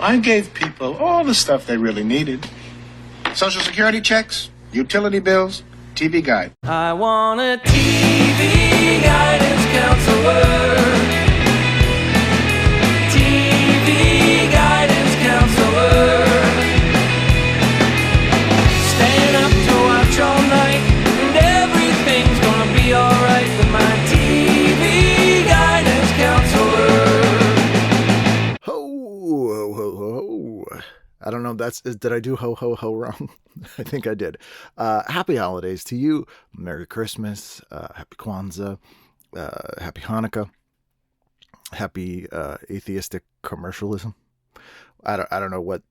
I gave people all the stuff they really needed. Social Security checks, utility bills, TV guide. I want a TV guidance counselor. TV guidance counselor. Staying up to watch all night, and everything's gonna be alright with my TV guidance counselor. Ho, ho, ho, ho. I don't know. Did I do ho, ho, ho wrong? I think I did. Happy holidays to you. Merry Christmas. Happy Kwanzaa. Happy Hanukkah. Happy atheistic commercialism. I don't know what.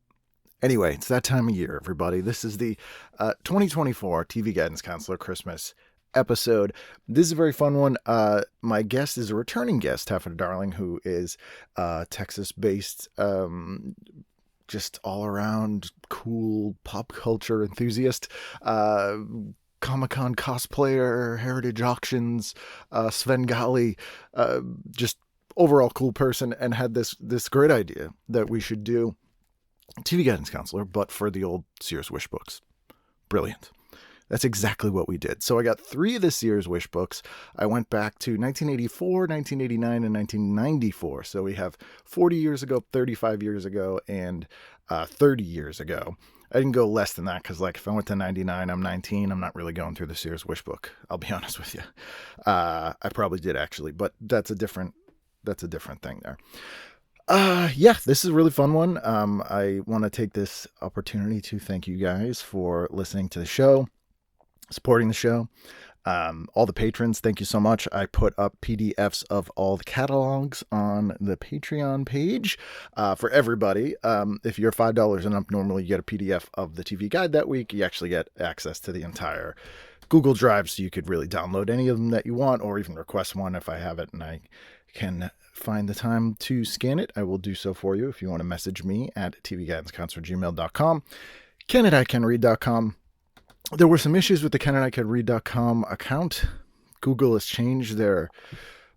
Anyway, it's that time of year, everybody. This is the 2024 TV Guidance Counselor Christmas episode. This is a very fun one. My guest is a returning guest, Taffeta Darling, who is Texas-based, just all-around cool pop culture enthusiast, Comic-Con cosplayer, Heritage Auctions, Svengali, just overall cool person, and had this great idea that we should do TV Guidance Counselor, but for the old Sears Wishbooks. Brilliant. That's exactly what we did. So I got 3 of the Sears Wishbooks. I went back to 1984, 1989, and 1994. So we have 40 years ago, 35 years ago, and 30 years ago. I didn't go less than that because, like, if I went to 99, I'm 19. I'm not really going through the Sears Wishbook. I'll be honest with you. I probably did actually, but that's a different thing there. Yeah, this is a really fun one. I want to take this opportunity to thank you guys for listening to the show, supporting the show. All the patrons, thank you so much. I put up PDFs of all the catalogs on the Patreon page for everybody. If you're $5 and up, normally you get a PDF of the TV guide that week. You actually get access to the entire Google Drive, so you could really download any of them that you want, or even request one if I have it and I can find the time to scan it. I will do so for you if you want to message me at tvguidancecounselor@gmail.com, ken@icanread.com. There were some issues with the ken@icanread.com account. Google has changed their,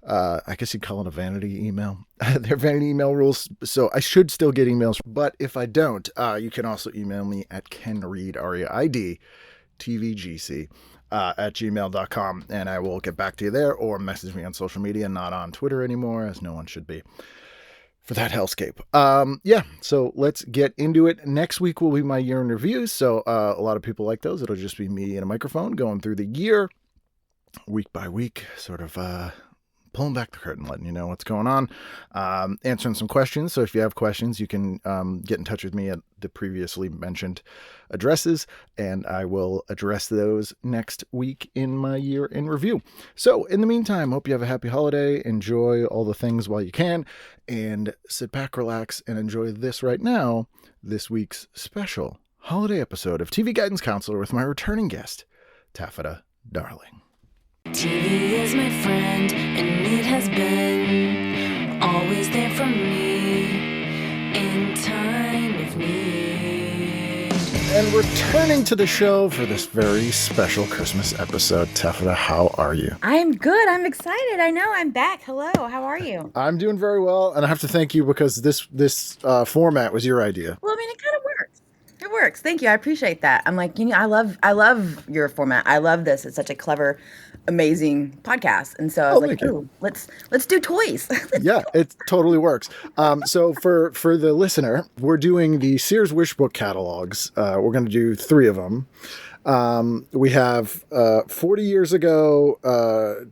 I guess you'd call it a vanity email, their vanity email rules. So I should still get emails, but if I don't, you can also email me at kenread, REID, TVGC, at gmail.com, and I will get back to you there, or message me on social media, not on Twitter anymore, as no one should be for that hellscape. Yeah, so let's get into it. Next week will be my year in review, so a lot of people like those. It'll just be me and a microphone going through the year, week by week, sort of pulling back the curtain, letting you know what's going on, answering some questions. So if you have questions, you can get in touch with me at the previously mentioned addresses, and I will address those next week in my year in review. So in the meantime, hope you have a happy holiday. Enjoy all the things while you can, and sit back, relax, and enjoy this right now, this week's special holiday episode of TV Guidance Counselor with my returning guest, Taffeta Darling. TV is my friend, and it has been always there for me in time of need. And returning to the show for this very special Christmas episode, Taffeta, how are you? I'm good. I'm excited. I know I'm back. Hello. How are you? I'm doing very well, and I have to thank you because this format was your idea. Well, I mean, it kind of works. It works. Thank you. I appreciate that. I'm like, I love your format. I love this. It's such a clever, amazing podcast. And so I was like, ooh, let's do toys. Yeah, it totally works. So for the listener, we're doing the Sears Wishbook catalogs. We're going to do 3 of them. We have 40 years ago,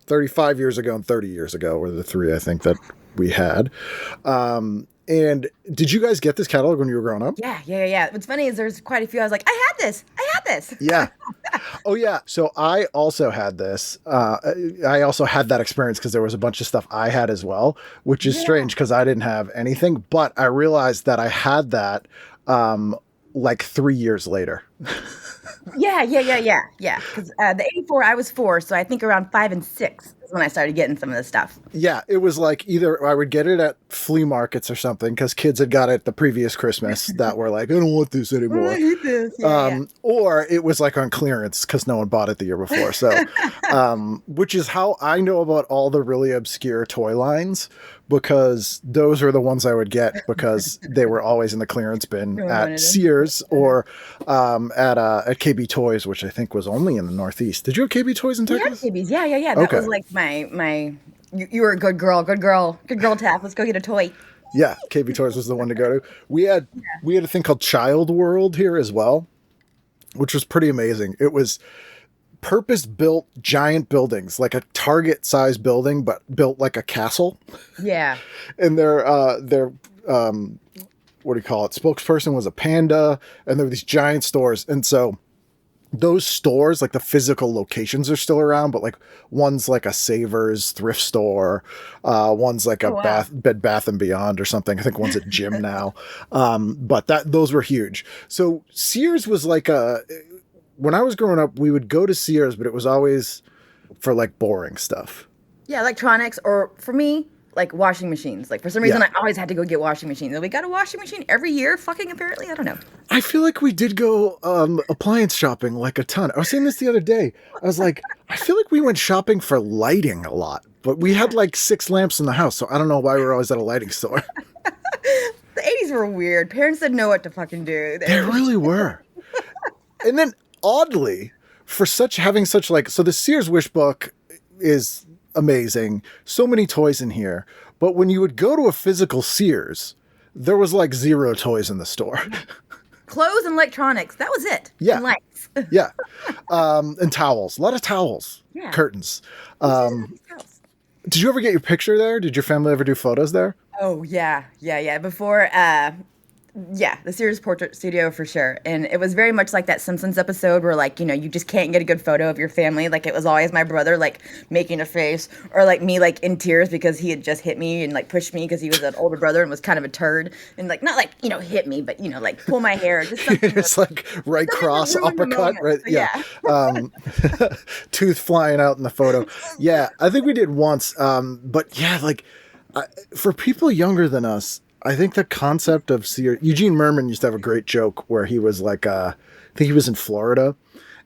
35 years ago, and 30 years ago were the 3 I think that we had. And did you guys get this catalog when you were growing up? Yeah. What's funny is there's quite a few. I was like, I had this. Yeah. Oh, yeah. So I also had this. I also had that experience because there was a bunch of stuff I had as well, which is strange because I didn't have anything. But I realized that I had that like 3 years later. Yeah. Because the 84, I was 4. So I think around 5 and 6 is when I started getting some of this stuff. Yeah, it was like either I would get it at flea markets or something because kids had got it the previous Christmas that were like, I don't want this anymore. I hate this. Yeah. Or it was like on clearance because no one bought it the year before. So, which is how I know about all the really obscure toy lines, because those are the ones I would get because they were always in the clearance bin at Sears or at KB Toys, which I think was only in the Northeast. Did you have KB Toys in Texas? Yeah. That was like my. You were a good girl, Taff. Let's go get a toy. Yeah, KB Toys was the one to go to. We had a thing called Child World here as well, which was pretty amazing. It was purpose-built giant buildings, like a Target-sized building, but built like a castle. Yeah. And their what do you call it? Spokesperson was a panda, and there were these giant stores. And so those stores, like the physical locations are still around, but like one's like a Savers thrift store, one's like a Bed Bath and Beyond or something. I think one's a gym now. But those were huge. So Sears was like when I was growing up, we would go to Sears, but it was always for like boring stuff. Yeah, electronics, or for me, like washing machines. Like for some reason, I always had to go get washing machines. We got a washing machine every year, fucking apparently. I don't know. I feel like we did go appliance shopping like a ton. I was saying this the other day. I was like, I feel like we went shopping for lighting a lot, but we had like 6 lamps in the house, so I don't know why we were always at a lighting store. The 80s were weird. Parents didn't know what to fucking do. They really were. And then oddly, for having such like, so the Sears Wishbook is amazing. So many toys in here. But when you would go to a physical Sears, there was like 0 toys in the store. Clothes and electronics. That was it. Yeah. And lights. Yeah. And towels. A lot of towels. Yeah. Curtains. Did you ever get your picture there? Did your family ever do photos there? Oh, yeah. Before, the Sears Portrait Studio for sure. And it was very much like that Simpsons episode where, like, you know, you just can't get a good photo of your family. Like, it was always my brother, like, making a face, or, like, me, like, in tears because he had just hit me and, like, pushed me because he was an older brother and was kind of a turd. And, like, not, like, you know, hit me, but, you know, like, pull my hair. Just something. It's like right cross, uppercut, right? So, yeah. Tooth flying out in the photo. Yeah, I think we did once. But, yeah, like, for people younger than us, I think the concept of Sears, Eugene Merman used to have a great joke where he was like, I think he was in Florida,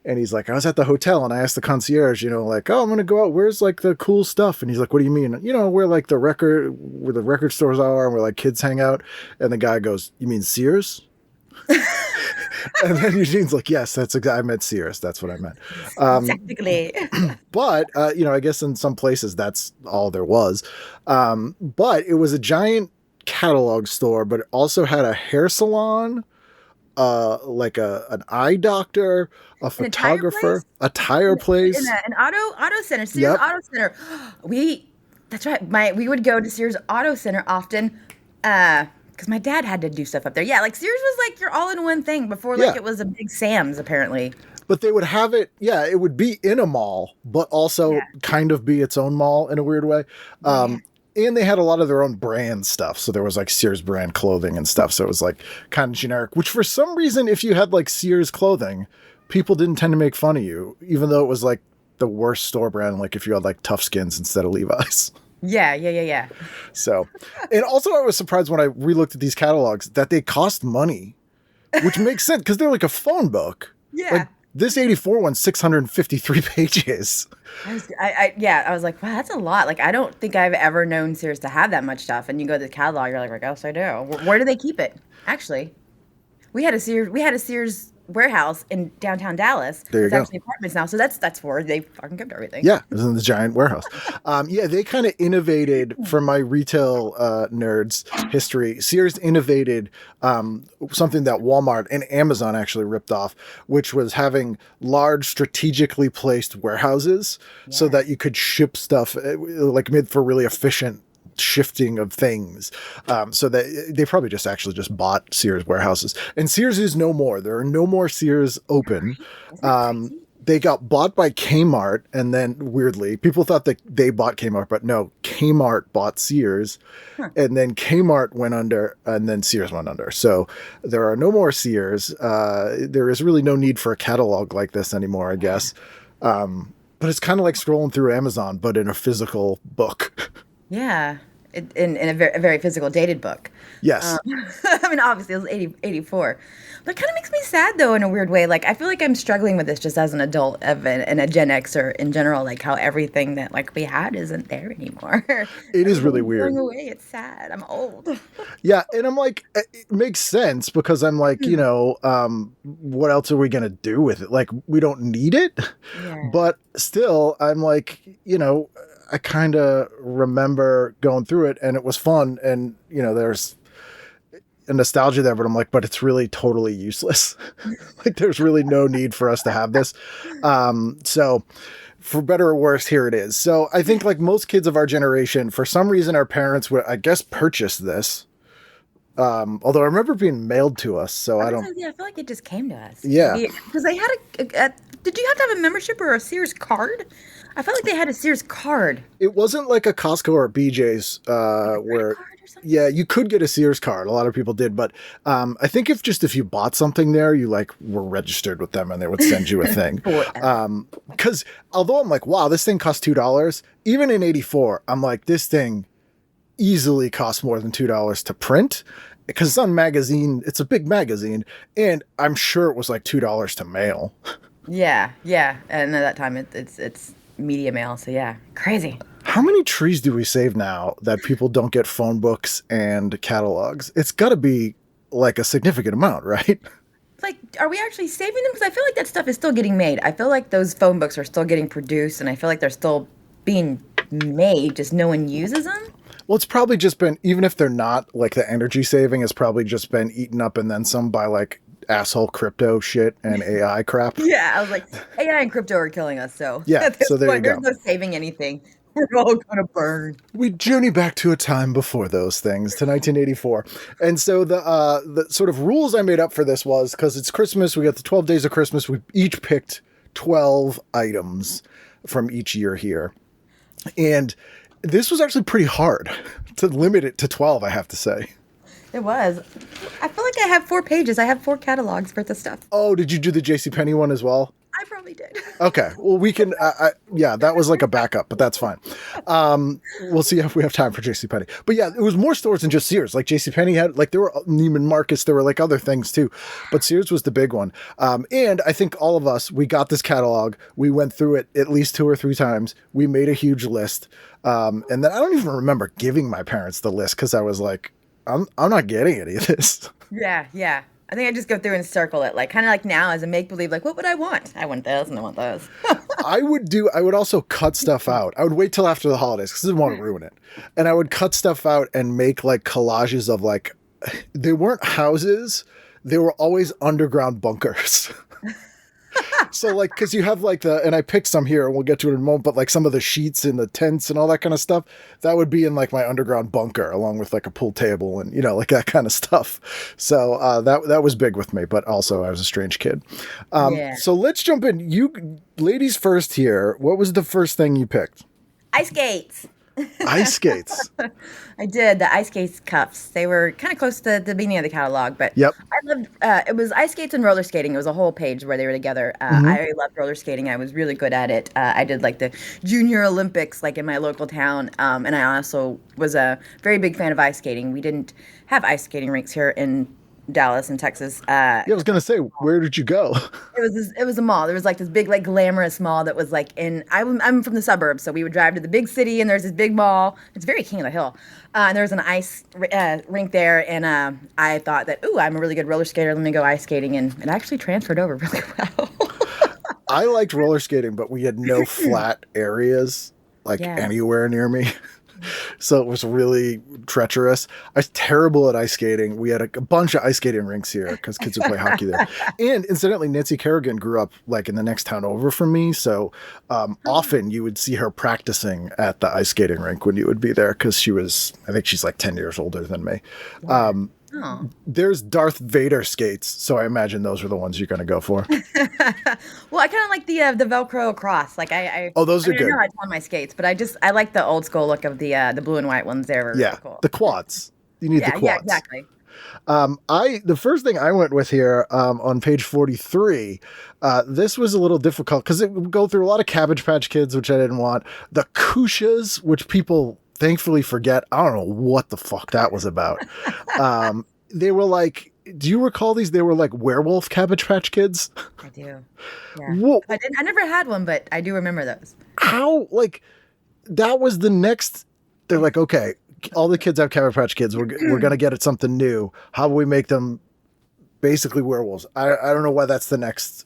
and he's like, I was at the hotel and I asked the concierge, you know, like, oh, I'm going to go out. Where's like the cool stuff? And he's like, what do you mean? You know, where the record stores are and where like kids hang out. And the guy goes, you mean Sears? And then Eugene's like, yes, that's exactly, I meant Sears. That's what I meant. Technically. But, you know, I guess in some places that's all there was. But it was a giant catalog store, but it also had a hair salon, like an eye doctor, a photographer, a tire place, an auto center, Sears Auto Center. That's right. We would go to Sears Auto Center often, because my dad had to do stuff up there. Yeah, like Sears was like your all-in-one thing before, like it was a big Sam's apparently. But they would have it. Yeah, it would be in a mall, but also kind of be its own mall in a weird way. And they had a lot of their own brand stuff. So there was like Sears brand clothing and stuff. So it was like kind of generic, which for some reason, if you had like Sears clothing, people didn't tend to make fun of you, even though it was like the worst store brand. Like if you had like Tough Skins instead of Levi's. Yeah. So, and also I was surprised when I relooked at these catalogs that they cost money, which makes sense because they're like a phone book. Yeah. Like, this 84 one's 653 pages. I was like, wow, that's a lot. Like, I don't think I've ever known Sears to have that much stuff. And you go to the catalog, you're like, yes, I do. Where do they keep it? Actually, we had a Sears warehouse in downtown Dallas. There you go. Actually apartments now, so that's where they fucking kept everything. Yeah, it was in the giant warehouse. They kind of innovated, from my retail nerds history. Sears innovated something that Walmart and Amazon actually ripped off, which was having large, strategically placed warehouses so that you could ship stuff like made for really efficient shifting of things, so that they probably just bought Sears warehouses. And Sears is no more. There are no more Sears open. They got bought by Kmart, and then weirdly, people thought that they bought Kmart, but no, Kmart bought Sears, and then Kmart went under, and then Sears went under. So there are no more Sears. There is really no need for a catalog like this anymore, I guess. But it's kind of like scrolling through Amazon, but in a physical book. Yeah. In a very physical dated book. Yes. I mean, obviously it was 84. But it kind of makes me sad though in a weird way. Like I feel like I'm struggling with this just as an adult and a Gen Xer in general, like how everything that like we had isn't there anymore. It is really weird. Going away. It's sad. I'm old. Yeah, and I'm like, it makes sense because I'm like, what else are we gonna do with it? Like, we don't need it, Yeah. but still, I'm like, I kind of remember going through it, and it was fun, and there's a nostalgia there, but I'm like, but it's really totally useless. Like, there's really no need for us to have this. So. For better or worse, here it is. So I think like most kids of our generation, for some reason, our parents would, I guess, purchase this. Although I remember being mailed to us, so I don't. Yeah, I feel like it just came to us. Yeah. Because they had did you have to have a membership or a Sears card? I felt like they had a Sears card. It wasn't like a Costco or BJ's where. Card or something? Yeah, you could get a Sears card. A lot of people did, but I think if you bought something there, you like were registered with them and they would send you a thing. Because although I'm like, wow, this thing costs $2. Even in '84, I'm like, this thing easily costs more than $2 to print because it's on magazine. It's a big magazine, and I'm sure it was like $2 to mail. Yeah. And at that time, it's media mail. So yeah, crazy. How many trees do we save now that people don't get phone books and catalogs? It's got to be like a significant amount, right? Like, are we actually saving them? Because I feel like that stuff is still getting made. I feel like those phone books are still getting produced, and I feel like they're still being made, just no one uses them. Well, it's probably just been, even if they're not, like the energy saving has probably just been eaten up and then some by like asshole crypto shit and AI crap. Yeah, I was like, AI and crypto are killing us, so. Yeah, at this so there you point, go. There's no saving anything. We're all going to burn. We journey back to a time before those things, to 1984. And so the sort of rules I made up for this was, because it's Christmas, we got the 12 days of Christmas, we each picked 12 items from each year here. And this was actually pretty hard to limit it to 12, I have to say. It was. I feel like I have 4 pages. I have 4 catalogs worth of stuff. Oh, did you do the JCPenney one as well? I probably did. Okay. Well, we can, yeah, that was like a backup, but that's fine. We'll see if we have time for JCPenney. But yeah, it was more stores than just Sears. Like JCPenney had, like there were Neiman Marcus, there were like other things too, but Sears was the big one. And I think all of us, we got this catalog. We went through it at least 2 or 3 times. We made a huge list. And then I don't even remember giving my parents the list because I was like, I'm not getting any of this. Yeah. I think I just go through and circle it, like kind of like now as a make-believe, like what would I want? I want those and I want those. I would also cut stuff out. I would wait till after the holidays because I didn't want to ruin it. And I would cut stuff out and make like collages of like, they weren't houses. They were always underground bunkers. So like, cause you have like and I picked some here and we'll get to it in a moment, but like some of the sheets and the tents and all that kind of stuff, that would be in like my underground bunker along with like a pool table and, like that kind of stuff. So that was big with me, but also I was a strange kid. Yeah. So let's jump in. You ladies first here. What was the first thing you picked? Ice skates. Ice skates. I did the ice skates cups. They were kind of close to the beginning of the catalog, but Yep. I loved. It was ice skates and roller skating. It was a whole page where they were together. I loved roller skating. I was really good at it. I did like the Junior Olympics, like in my local town, and I also was a very big fan of ice skating. We didn't have ice skating rinks here in Dallas and Texas. Yeah, I was gonna say, where did you go? It was a mall. There was like this big, like glamorous mall that was like I'm from the suburbs, so we would drive to the big city, and there's this big mall. It's very King of the Hill, and there was an ice rink there, and I thought that, ooh, I'm a really good roller skater. Let me go ice skating, and it actually transferred over really well. I liked roller skating, but we had no flat areas anywhere near me. So it was really treacherous. I was terrible at ice skating. We had a bunch of ice skating rinks here because kids would play hockey there. And incidentally, Nancy Kerrigan grew up like in the next town over from me. So often you would see her practicing at the ice skating rink when you would be there because I think she's like 10 years older than me. There's Darth Vader skates. So I imagine those are the ones you're going to go for. Well, I kind of like the Velcro across. Like those are good. I know it's on my skates, but I like the old school look of the blue and white ones. They were really cool. The quads. You need the quads. Yeah, exactly. The first thing I went with here on page 43, this was a little difficult because it would go through a lot of Cabbage Patch Kids, which I didn't want. The Kushas, which people thankfully forget. I don't know what the fuck that was about. They were like, do you recall these? They were like werewolf Cabbage Patch Kids. I do. Yeah. Whoa. I never had one, but I do remember those. How, like, that was the next, they're like, okay, all the kids have Cabbage Patch Kids. We're going to get at something new. How do we make them basically werewolves? I don't know why that's the next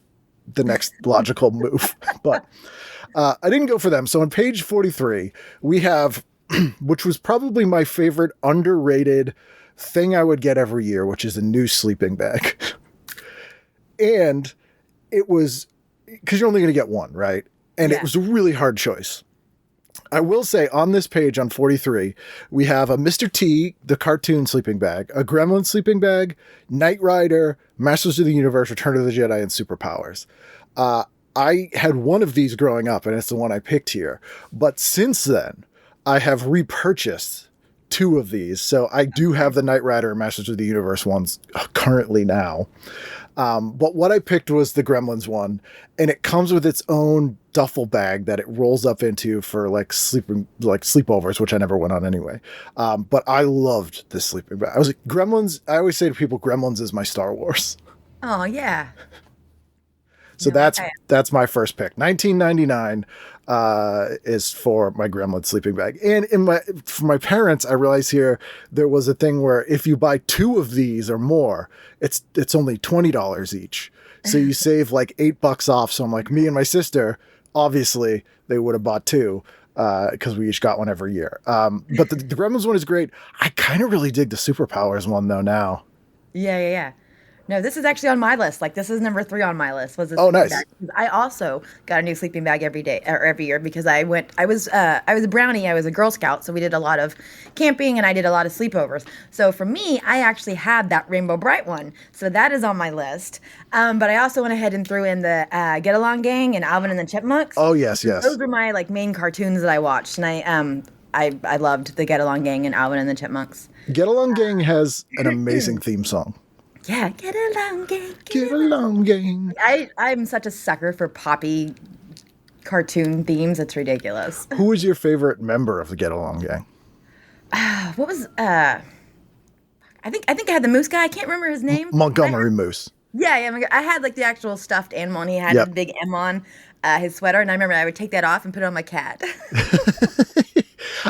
logical move, but I didn't go for them. So on page 43, we have, which was probably my favorite underrated thing I would get every year, which is a new sleeping bag. And it was, because you're only going to get one, right? And it was a really hard choice. I will say on this page on 43, we have a Mr. T, the cartoon sleeping bag, a Gremlin sleeping bag, Knight Rider, Masters of the Universe, Return of the Jedi, and Superpowers. I had one of these growing up, and it's the one I picked here. But since then, I have repurchased two of these. So I do have the Knight Rider and Masters of the Universe ones currently now. But what I picked was the Gremlins one, and it comes with its own duffel bag that it rolls up into for sleepovers, which I never went on anyway. But I loved this sleeping bag. I was like, Gremlins. I always say to people, Gremlins is my Star Wars. Oh yeah. So that's my first pick. 1999 is for my Gremlin sleeping bag. And for my parents, I realized here there was a thing where if you buy two of these or more, it's only $20 each. So you save like $8 off. So I'm like, me and my sister, obviously they would have bought two because we each got one every year. But the Gremlins one is great. I kind of really dig the Superpowers one though now. Yeah. No, this is actually on my list. Like, this is number 3 on my list. Was this? Oh, nice. Bag. I also got a new sleeping bag every day or every year because I was a brownie. I was a Girl Scout, so we did a lot of camping and I did a lot of sleepovers. So for me, I actually had that Rainbow Bright one. So that is on my list. But I also went ahead and threw in the Get Along Gang and Alvin and the Chipmunks. Oh yes. Those were my like main cartoons that I watched, and I loved the Get Along Gang and Alvin and the Chipmunks. Get Along Gang has an amazing theme song. Yeah, get along, gang. Get along, gang. I'm such a sucker for poppy cartoon themes. It's ridiculous. Who was your favorite member of the Get Along Gang? What was I think I had the moose guy. I can't remember his name. Montgomery Moose. Yeah. I had like the actual stuffed animal, and he had the big M on his sweater, and I remember I would take that off and put it on my cat.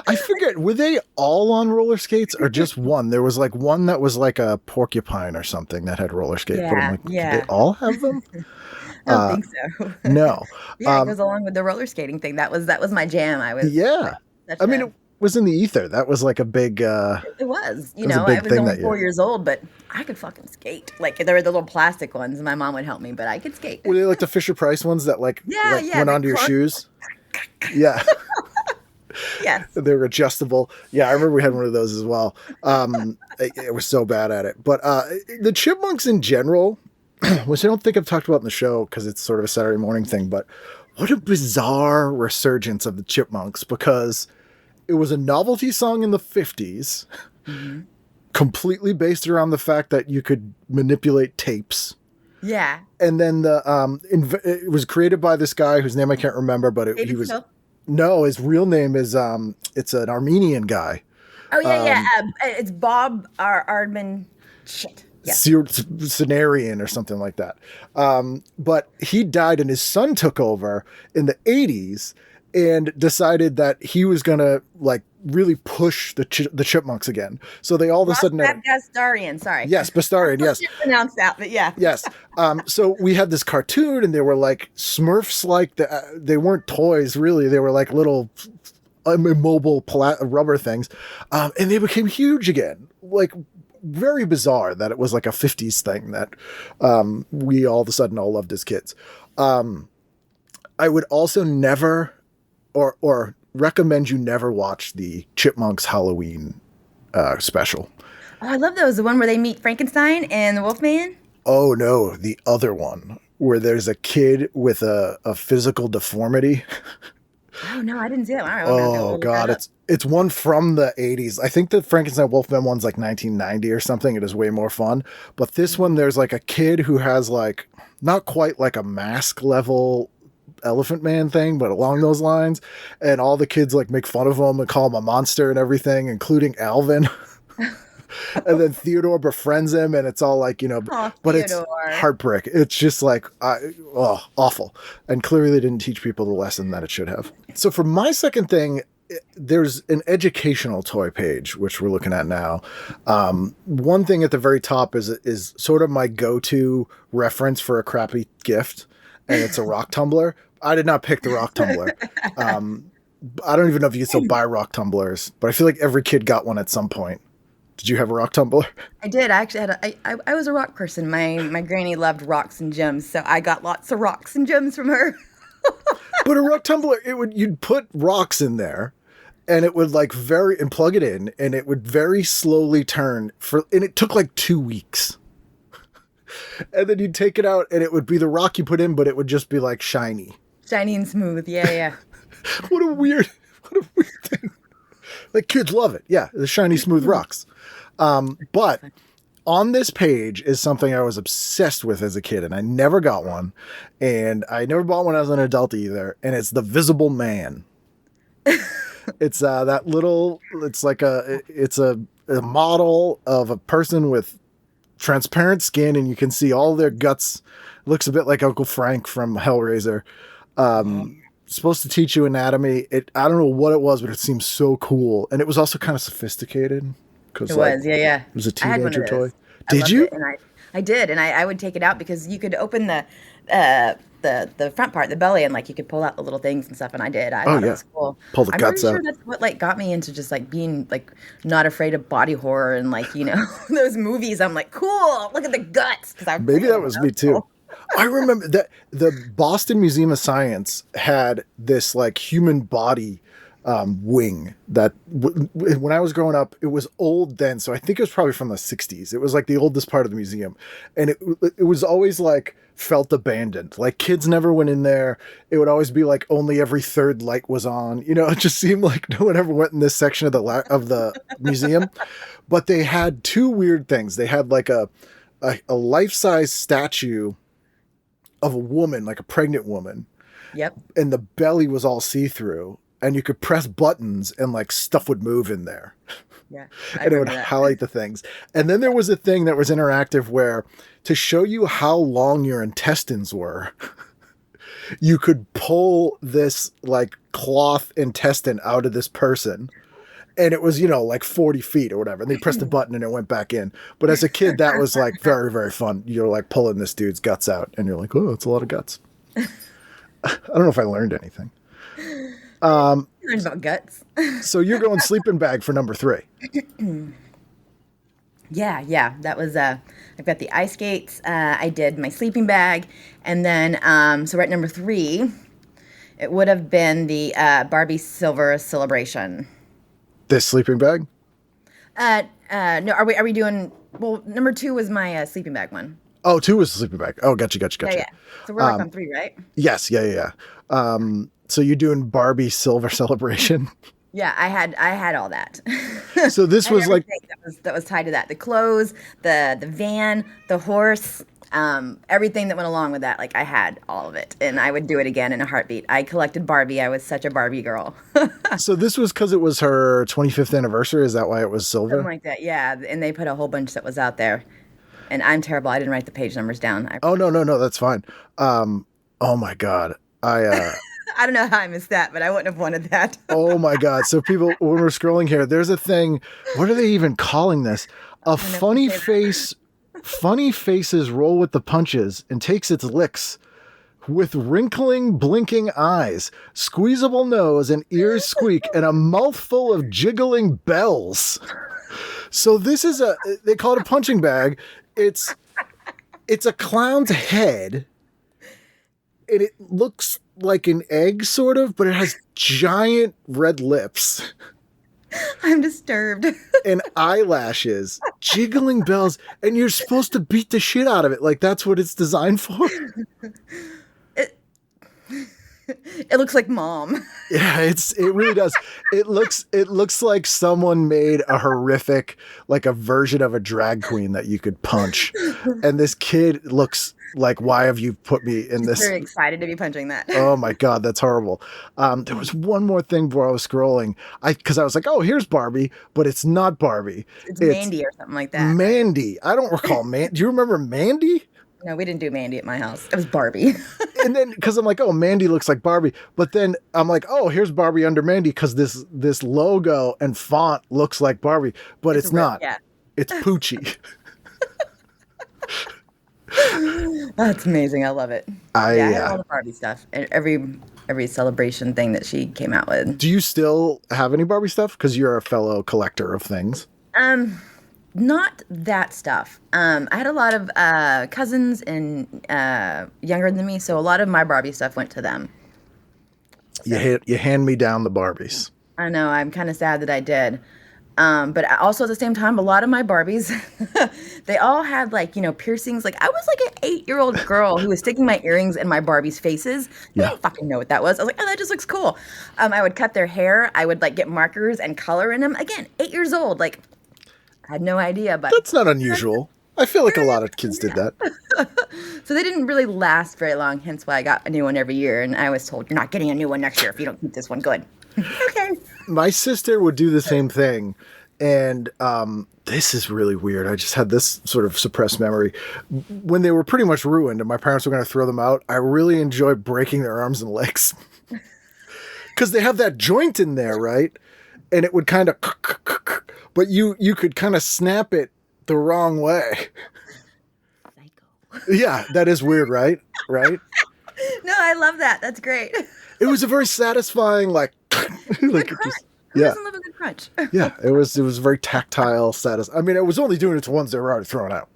I forget, were they all on roller skates or just one? There was like one that was like a porcupine or something that had roller skates. But I'm like, did they all have them? I don't think so. No. Yeah, it goes along with the roller skating thing. That was my jam. I mean, it was in the ether. That was like a big. It was. I was only 4 years old, but I could fucking skate. Like there were the little plastic ones, and my mom would help me, but I could skate. Were they like the Fisher Price ones that went onto your shoes? Yeah. Yes. They were adjustable. Yeah, I remember we had one of those as well. I was so bad at it. But the Chipmunks in general, which I don't think I've talked about in the show because it's sort of a Saturday morning thing, but what a bizarre resurgence of the Chipmunks, because it was a novelty song in the 50s, completely based around the fact that you could manipulate tapes. Yeah. And then it was created by this guy whose name I can't remember, but he was... No, his real name is it's an Armenian guy. Oh yeah. It's Bob Ardman. Shit. Yeah. Cenarian or something like that. But he died and his son took over in the 80s and decided that he was going to like really push the Chipmunks again. So they all of a sudden... Bastarian, sorry. Yes, Bastarian, yes. I pronounced that, but yeah. Yes. So we had this cartoon and they were like Smurfs, like they weren't toys really. They were like little immobile rubber things. And they became huge again. Like very bizarre that it was like a 50s thing that we all of a sudden all loved as kids. I would also never or recommend you never watch the Chipmunks Halloween special. Oh, I love those. The one where they meet Frankenstein and the Wolfman. Oh no, the other one where there's a kid with a physical deformity Oh no, I didn't see that one. All right, I'm gonna Oh look that God, up. it's one from the 80s. I think the Frankenstein Wolfman one's like 1990 or something. It is way more fun. But this one, there's like a kid who has like not quite like a mask level Elephant Man thing, but along those lines. And all the kids like make fun of him and call him a monster and everything, including Alvin. And then Theodore befriends him, and it's all like, Aw, but it's Theodore. heartbreak. It's just like, awful. And clearly they didn't teach people the lesson that it should have. So for my second thing, there's an educational toy page, which we're looking at now. One thing at the very top is sort of my go-to reference for a crappy gift, and it's a rock tumbler. I did not pick the rock tumbler. I don't even know if you can still buy rock tumblers, but I feel like every kid got one at some point. Did you have a rock tumbler? I did. I actually had I was a rock person. My granny loved rocks and gems, so I got lots of rocks and gems from her. But a rock tumbler, you'd put rocks in there, and it would like and plug it in, and it would very slowly turn and it took like 2 weeks. And then you'd take it out, and it would be the rock you put in, but it would just be like shiny. Shiny and smooth. Yeah. What a weird thing. Like kids love it. Yeah, the shiny smooth rocks. But on this page is something I was obsessed with as a kid, and I never got one, and I never bought one as an adult either. And it's the Visible Man. It's that little. It's like it's a model of a person with transparent skin, and you can see all their guts. Looks a bit like Uncle Frank from Hellraiser. Supposed to teach you anatomy. I don't know what it was, but it seemed so cool, and it was also kind of sophisticated. It was, yeah. It was a I had one of teenager toy. those. I Did loved you? it, and I did, and I would take it out because you could open the front part, the belly, and like you could pull out the little things and stuff. And I did. I thought it was cool. Pull the guts I'm out. pretty sure that's what like got me into just like being like not afraid of body horror and like those movies. I'm like, cool. Look at the guts. Maybe that was me too. I remember that the Boston Museum of Science had this like human body wing that when I was growing up, it was old then. So I think it was probably from the 60s. It was like the oldest part of the museum. And it was always like felt abandoned. Like kids never went in there. It would always be like only every third light was on. It just seemed like no one ever went in this section of the museum. But they had two weird things. They had like a life-size statue of a woman, like a pregnant woman. Yep. And the belly was all see-through. And you could press buttons and like stuff would move in there. Yeah. And it would highlight the things. And then there was a thing that was interactive where to show you how long your intestines were, you could pull this like cloth intestine out of this person. And it was, like 40 feet or whatever. And they pressed a button and it went back in. But as a kid, that was like very, very fun. You're like pulling this dude's guts out and you're like, oh, it's a lot of guts. I don't know if I learned anything. Learned about guts. So you're going sleeping bag for number 3. Yeah. That was I've got the ice skates. I did my sleeping bag, and then so we're at number 3. It would have been the Barbie Silver Celebration. This sleeping bag? No, are we doing? Well, number 2 was my sleeping bag one. Oh, 2 was the sleeping bag. Oh, gotcha. Yeah. So we're like on 3, right? Yes. Yeah. So you're doing Barbie Silver Celebration? Yeah, I had all that. So this was like that was tied to that. The clothes, the van, the horse, everything that went along with that. Like I had all of it, and I would do it again in a heartbeat. I collected Barbie. I was such a Barbie girl. So this was because it was her 25th anniversary. Is that why it was silver? Something like that. Yeah, and they put a whole bunch that was out there. And I'm terrible. I didn't write the page numbers down. Oh no, that's fine. Oh my God, I don't know how I missed that, but I wouldn't have wanted that. Oh my God. So people, when we're scrolling here, there's a thing. What are they even calling this? A funny face. Funny faces roll with the punches and takes its licks with wrinkling, blinking eyes, squeezable nose and ears squeak, and a mouthful of jiggling bells. So this is they call it a punching bag. It's a clown's head. And it looks like an egg, sort of, but it has giant red lips. I'm disturbed. And eyelashes, jiggling bells, and you're supposed to beat the shit out of it. Like, that's what it's designed for. It looks like mom. Yeah, it really does. It looks like someone made a horrific, like a version of a drag queen that you could punch. And this kid looks like, why have you put me in this? Very excited to be punching that. Oh my God, that's horrible. There was one more thing before I was scrolling. Because I was like, oh, here's Barbie, but it's not Barbie. It's Mandy or something like that. Mandy. I don't recall Do you remember Mandy? No, we didn't do Mandy at my house. It was Barbie. And then, because I'm like, oh, Mandy looks like Barbie. But then I'm like, oh, here's Barbie under Mandy because this logo and font looks like Barbie, but it's not. Yeah. It's Poochie. That's amazing. I love it. I had all Yeah. the Barbie stuff. And every celebration thing that she came out with. Do you still have any Barbie stuff? Because you're a fellow collector of things. Not that stuff. I had a lot of cousins and younger than me, so a lot of my Barbie stuff went to them. You hand me down the Barbies. I know, I'm kind of sad that I did. But also at the same time, a lot of my Barbies, they all had like, piercings. Like I was like an 8-year-old girl who was sticking my earrings in my Barbie's faces. I didn't fucking know what that was. I was like, oh, that just looks cool. I would cut their hair. I would like get markers and color in them. Again, 8 years old. Like I had no idea, but That's not unusual. I feel like a lot of kids did that. so they didn't really last very long. Hence why I got a new one every year. And I was told, you're not getting a new one next year if you don't keep this one good. Okay. My sister would do the same thing. And this is really weird. I just had this sort of suppressed memory. When they were pretty much ruined and my parents were going to throw them out, I really enjoyed breaking their arms and legs. Because they have that joint in there, right? And it would kind of, but you could kind of snap it the wrong way. Yeah, that is weird, right? Right? No, I love that. That's great. It was a very satisfying, like it just, Who yeah, doesn't love a good crunch? yeah. It was very tactile, I mean, I was only doing it to ones that were already thrown out.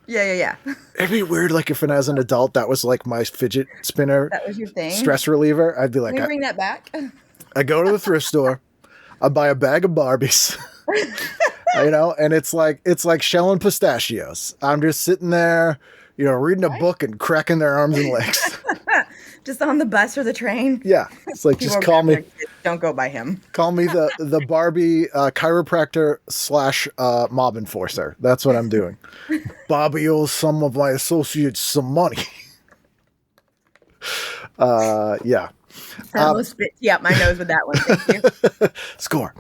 Yeah. It'd be weird, like if as an adult that was like my fidget spinner, That was your thing. stress reliever. I'd be like, Can we bring that back? I go to the thrift store, I buy a bag of Barbies, and it's like shelling pistachios. I'm just sitting there, reading a book and cracking their arms and legs. Just on the bus or the train? Yeah, it's like People just call me. Don't go by him. Call me the Barbie chiropractor / mob enforcer. That's what I'm doing. Bobby owes some of my associates some money. Yeah. I almost spit tea out my nose with that one. Thank you. Score.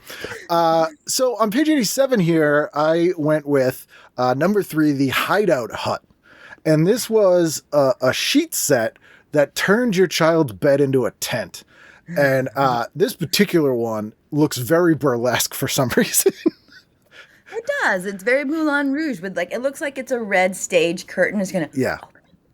So on page 87 here, I went with number 3, the Hideout Hut. And this was a sheet set that turned your child's bed into a tent. And this particular one looks very burlesque for some reason. It does. It's very Moulin Rouge with it looks like it's a red stage curtain is going to. Yeah.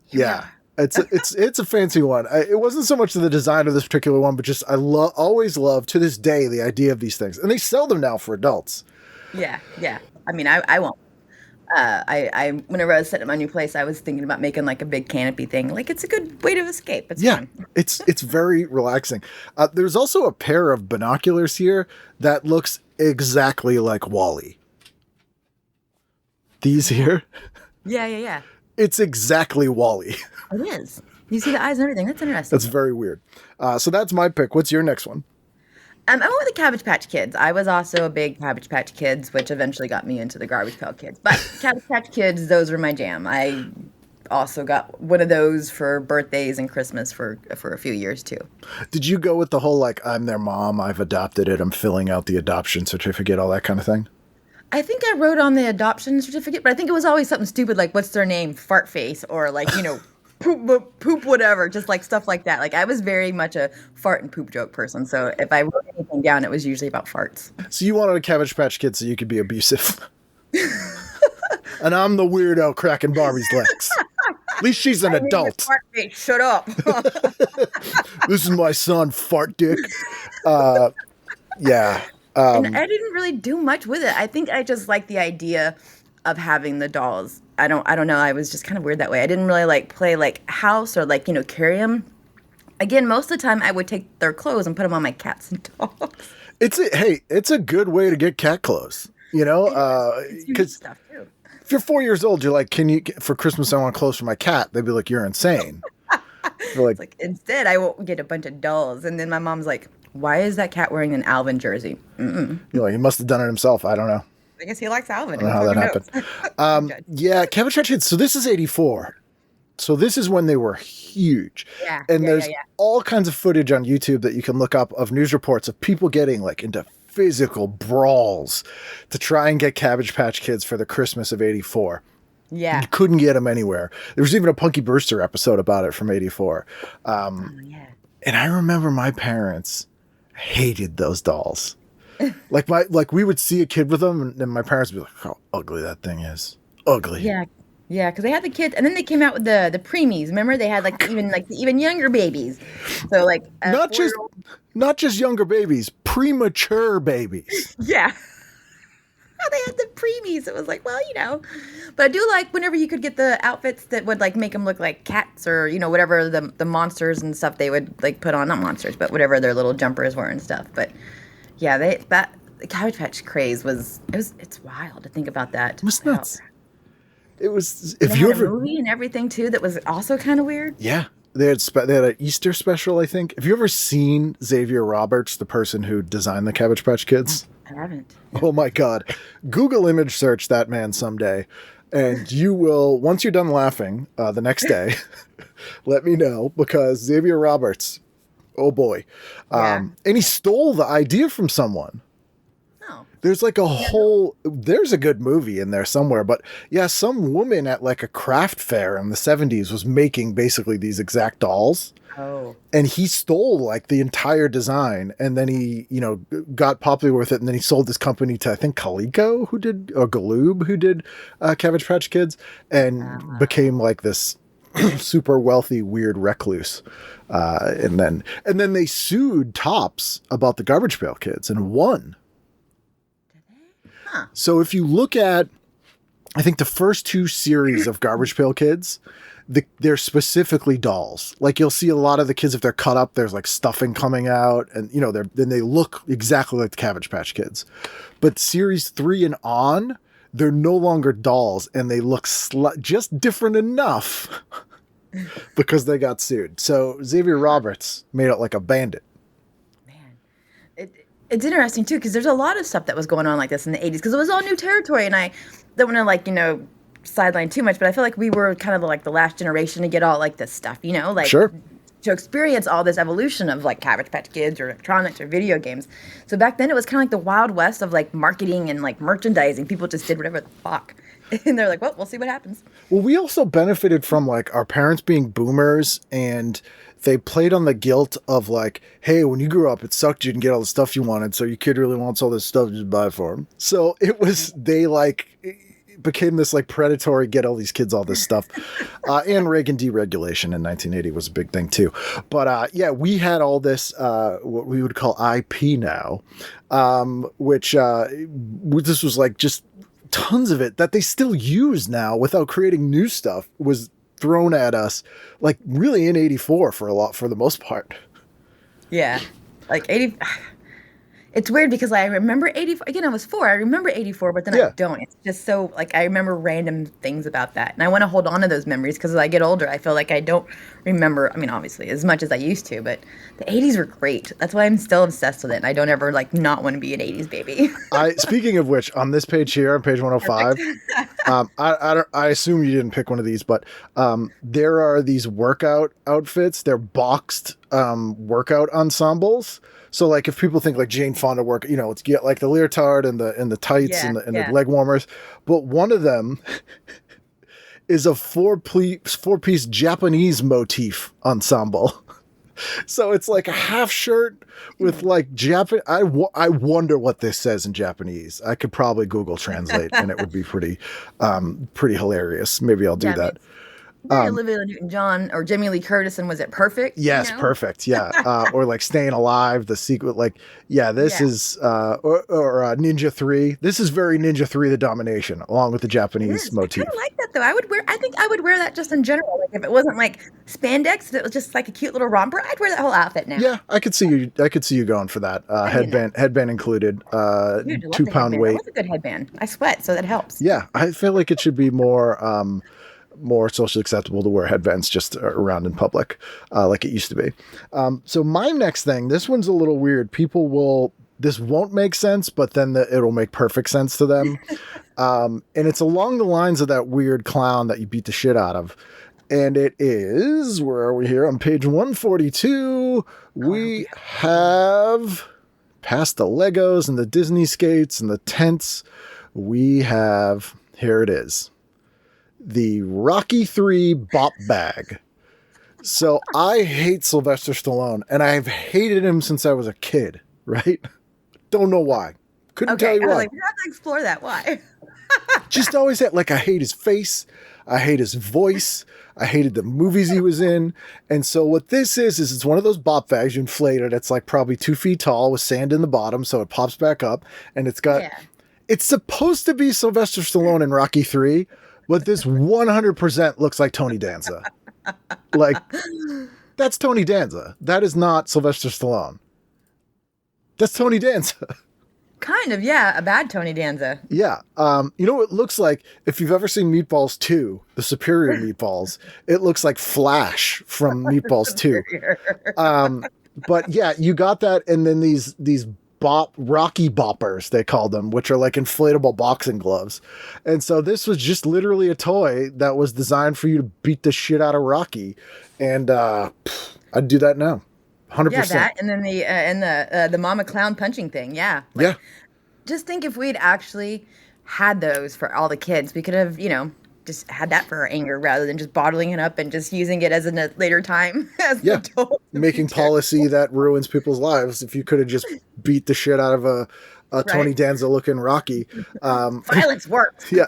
Yeah. It's a fancy one. It wasn't so much the design of this particular one, but just I always love to this day the idea of these things. And they sell them now for adults. Yeah. I mean, I won't. I whenever I was setting up my new place, I was thinking about making like a big canopy thing. Like it's a good way to escape. It's fun. It's very relaxing. There's also a pair of binoculars here that looks exactly like Wall-E. These here, Yeah. it's exactly Wall-E. It is. You see the eyes and everything. That's interesting. That's very weird. So that's my pick. What's your next one? I went with the Cabbage Patch Kids. I was also a big Cabbage Patch Kids, which eventually got me into the Garbage Pail Kids. But Cabbage Patch Kids, those were my jam. I also got one of those for birthdays and Christmas for a few years too. Did you go with the whole I'm their mom, I've adopted it, I'm filling out the adoption certificate, all that kind of thing? I think I wrote on the adoption certificate, but I think it was always something stupid like what's their name, fart face, or poop whatever, just like stuff like that. Like I was very much a fart and poop joke person, so if I wrote anything down, it was usually about farts. So you wanted a Cabbage Patch Kid so you could be abusive. And I'm the weirdo cracking Barbie's legs. At least she's an adult. Fart face, shut up. This is my son, Fart Dick. Yeah. And I didn't really do much with it. I think I just liked the idea of having the dolls. I don't know. I was just kind of weird that way. I didn't really play house or carry them. Again, most of the time I would take their clothes and put them on my cats and dogs. It's a good way to get cat clothes, because if you're 4 years old, you're like, for Christmas I want clothes for my cat. They'd be like, you're insane. feel like, It's like, instead, I will get a bunch of dolls. And then my mom's like, why is that cat wearing an Alvin jersey? he must have done it himself. I don't know. I guess he likes Alvin. I don't know how that happened. Yeah, Cabbage Patch Kids. So this is 84. So this is when they were huge. Yeah. And there's all kinds of footage on YouTube that you can look up of news reports of people getting like into physical brawls to try and get Cabbage Patch Kids for the Christmas of 84. Yeah. You couldn't get them anywhere. There was even a Punky Brewster episode about it from 84. And I remember my parents hated those dolls. like we would see a kid with them and my parents would be like, how ugly that thing is. Ugly. Yeah. Yeah, because they had the kids, and then they came out with the preemies. Remember, they had even younger babies. So like not just younger babies, premature babies. Yeah. They had the preemies. It was like, well, but I do like whenever you could get the outfits that would like make them look like cats or whatever the monsters and stuff they would like put on, not monsters, but whatever their little jumpers were and stuff. But yeah, the Cabbage Patch craze it's wild to think about that. It was nuts. It was they had a movie and everything too that was also kind of weird. Yeah, they had an Easter special, I think. Have you ever seen Xavier Roberts, the person who designed the Cabbage Patch Kids? I haven't. Oh my God, Google image search that man someday, and you will. Once you're done laughing, the next day, let me know because Xavier Roberts, oh boy, and he stole the idea from someone. There's like there's a good movie in there somewhere, but yeah, some woman at like a craft fair in the 70s was making basically these exact dolls. Oh. And he stole like the entire design and then he, got popular with it. And then he sold this company to, I think, Galoob, who did Cabbage Patch Kids and became like this super wealthy, weird recluse. And then they sued Topps about the Garbage Pail Kids and won. So if you look at, I think the first two series of Garbage Pail Kids, they're specifically dolls. Like you'll see a lot of the kids, if they're cut up, there's like stuffing coming out and, then they look exactly like the Cabbage Patch Kids. But series 3 and on, they're no longer dolls and they look just different enough because they got sued. So Xavier Roberts made out like a bandit. It's interesting, too, because there's a lot of stuff that was going on like this in the 80s, because it was all new territory, and I don't want to, sideline too much, but I feel like we were kind of like the last generation to get all like this stuff, Sure. To experience all this evolution of like Cabbage Patch Kids or electronics or video games. So back then it was kind of like the Wild West of like marketing and like merchandising. People just did whatever the fuck. And they're like, well, we'll see what happens. Well, we also benefited from like our parents being boomers and they played on the guilt of like, hey, when you grew up, it sucked you didn't get all the stuff you wanted. So your kid really wants all this stuff, just buy it for him. So it became this like predatory, get all these kids all this stuff. And Reagan deregulation in 1980 was a big thing too. But we had all this, what we would call IP now, which this was like just tons of it that they still use now without creating new stuff was thrown at us like really in 84 for the most part. Yeah. Like 80. It's weird because I remember 84. Again, I was 4. I remember 84, but then I don't. It's just so, like, I remember random things about that. And I want to hold on to those memories because as I get older, I feel like I don't remember, I mean, obviously, as much as I used to, but the 80s were great. That's why I'm still obsessed with it. And I don't ever, like, not want to be an 80s baby. Speaking of which, on this page here, on page 105, I assume you didn't pick one of these, but there are these workout outfits. They're boxed workout ensembles. So like if people think like Jane Fonda work, it's get like the leotard and the tights and the leg warmers, but one of them is a four-piece Japanese motif ensemble. So it's like a half shirt with like Japan. I wonder what this says in Japanese. I could probably Google Translate and it would be pretty hilarious. Maybe I'll do that. Olivia Newton-John or Jamie Lee Curtis, and was it Perfect? Yes, Perfect. Yeah, or like Staying Alive, the sequel. Like, this is or Ninja 3. This is very Ninja 3: The Domination, along with the Japanese motif. I kind of like that though. I think I would wear that just in general. Like if it wasn't like spandex, if it was just like a cute little romper, I'd wear that whole outfit now. Yeah, I could see you going for that. Headband included. Dude, 2 pound weight. That's a good headband. I sweat, so that helps. Yeah, I feel like it should be more more socially acceptable to wear headbands just around in public, like it used to be. So my next thing, this one's a little weird. This won't make sense, but then it'll make perfect sense to them. And it's along the lines of that weird clown that you beat the shit out of. And it is, where are we here? On page 142, we have, past the Legos and the Disney skates and the tents, we have, here it is, the Rocky III bop bag. So I hate Sylvester Stallone, and I've hated him since I was a kid, right? Don't know why. Couldn't tell you why. We have to explore that. Why? Just always had, like, I hate his face. I hate his voice. I hated the movies he was in. And so what this is it's one of those bop bags. You inflate it. It's like probably 2 feet tall with sand in the bottom. So it pops back up, and it's got, it's supposed to be Sylvester Stallone in Rocky III, but this 100% looks like Tony Danza. Like, that's Tony Danza. That is not Sylvester Stallone. That's Tony Danza. Kind of, yeah. A bad Tony Danza. Yeah. You know what it looks like? If you've ever seen Meatballs 2, the Superior Meatballs, it looks like Flash from Meatballs 2. But yeah, you got that. And then these Rocky boppers, they called them, which are like inflatable boxing gloves. And so this was just literally a toy that was designed for you to beat the shit out of Rocky. And I'd do that now. 100%. Yeah, that, and then the Mama Clown punching thing. Yeah. Yeah. Just think if we'd actually had those for all the kids, we could have, just had that for our anger rather than just bottling it up and just using it as a later time as an adult. Making policy that ruins people's lives. If you could have just beat the shit out of a Tony Danza looking Rocky. Violence works. Yeah.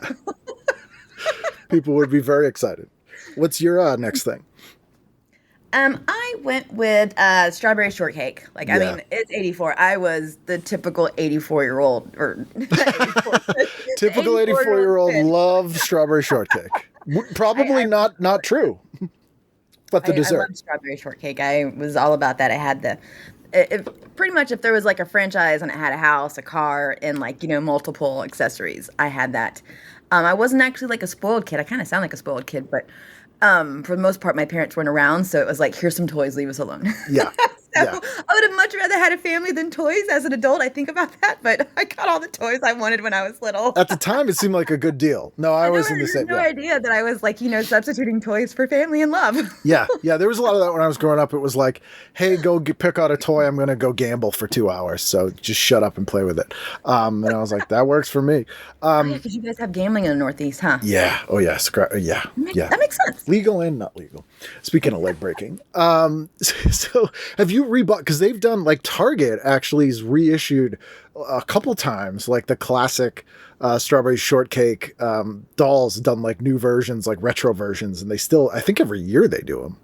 People would be very excited. What's your next thing? I went with strawberry shortcake. I mean, it's 84. I was the typical 84-year-old or typical 84-year-old loved strawberry shortcake. Probably not true. But the dessert. I love strawberry shortcake. I was all about that. I had pretty much if there was like a franchise and it had a house, a car, and multiple accessories, I had that. I wasn't actually like a spoiled kid. I kind of sound like a spoiled kid, but for the most part, my parents weren't around, so it was like, here's some toys, leave us alone. Yeah. I would have much rather had a family than toys as an adult. I think about that, but I got all the toys I wanted when I was little. At the time, it seemed like a good deal. No, I was in the same. No idea that I was like, substituting toys for family and love. Yeah. There was a lot of that when I was growing up. It was like, hey, go pick out a toy. I'm going to go gamble for 2 hours. So just shut up and play with it. And I was like, that works for me. Because you guys have gambling in the Northeast, huh? Yeah. Oh, yeah. Yeah. That makes sense. Legal and not legal. Speaking of leg breaking. So have you rebought, because they've done, like, Target actually has reissued a couple times, like the classic strawberry shortcake dolls, done like new versions, like retro versions, and they still, I think every year they do them.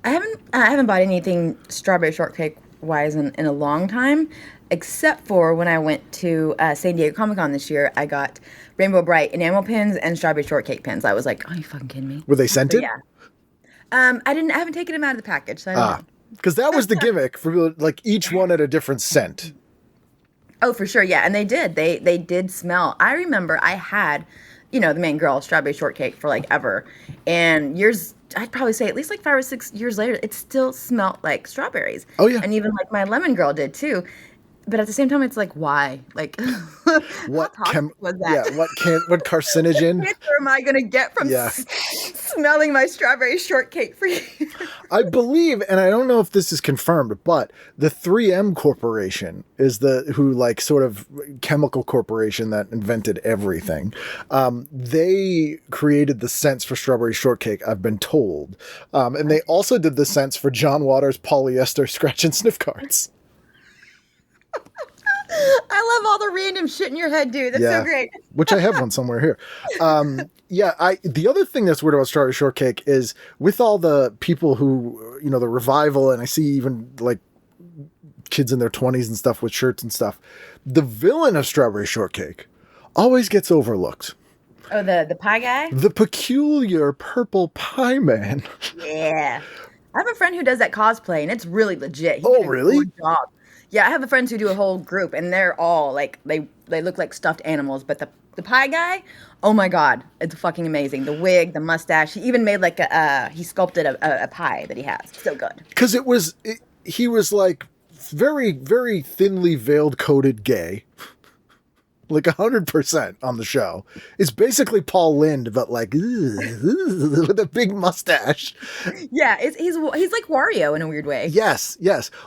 I haven't bought anything strawberry shortcake wise in a long time, except for when I went to San Diego Comic-Con this year. I got Rainbow Bright enamel pins and strawberry shortcake pins. I was like, "Are you fucking kidding me?" Were they scented? Yeah. I haven't taken them out of the package. So I don't know. Because that was the gimmick for, like, each one had a different scent. Oh, for sure, yeah, and they did. They did smell. I remember I had, the main girl strawberry shortcake for like ever, and I'd probably say at least like 5 or 6 years later, it still smelled like strawberries. Oh yeah, and even like my lemon girl did too. But at the same time, it's like, why? Like, what was that? Yeah, what carcinogen? What am I going to get from smelling my strawberry shortcake for you? I believe, and I don't know if this is confirmed, but the 3M Corporation is who like sort of chemical corporation that invented everything. They created the scents for strawberry shortcake, I've been told. And they also did the scents for John Waters' polyester scratch and sniff cards. I love all the random shit in your head, dude. That's so great. Which I have one somewhere here. The other thing that's weird about strawberry shortcake is with all the people who, the revival, and I see even like kids in their 20s and stuff with shirts and stuff, the villain of strawberry shortcake always gets overlooked. Oh, the pie guy? The peculiar purple pie man. Yeah. I have a friend who does that cosplay, and it's really legit. Oh, really? Job. Yeah, I have friends who do a whole group, and they're all like they look like stuffed animals. But the pie guy, oh my god, it's fucking amazing. The wig, the mustache. He even made like he sculpted a pie that he has. So good. Because he was like very, very thinly veiled coated gay. Like 100% on the show. It's basically Paul Lynde, but like with a big mustache. Yeah, he's like Wario in a weird way. Yes,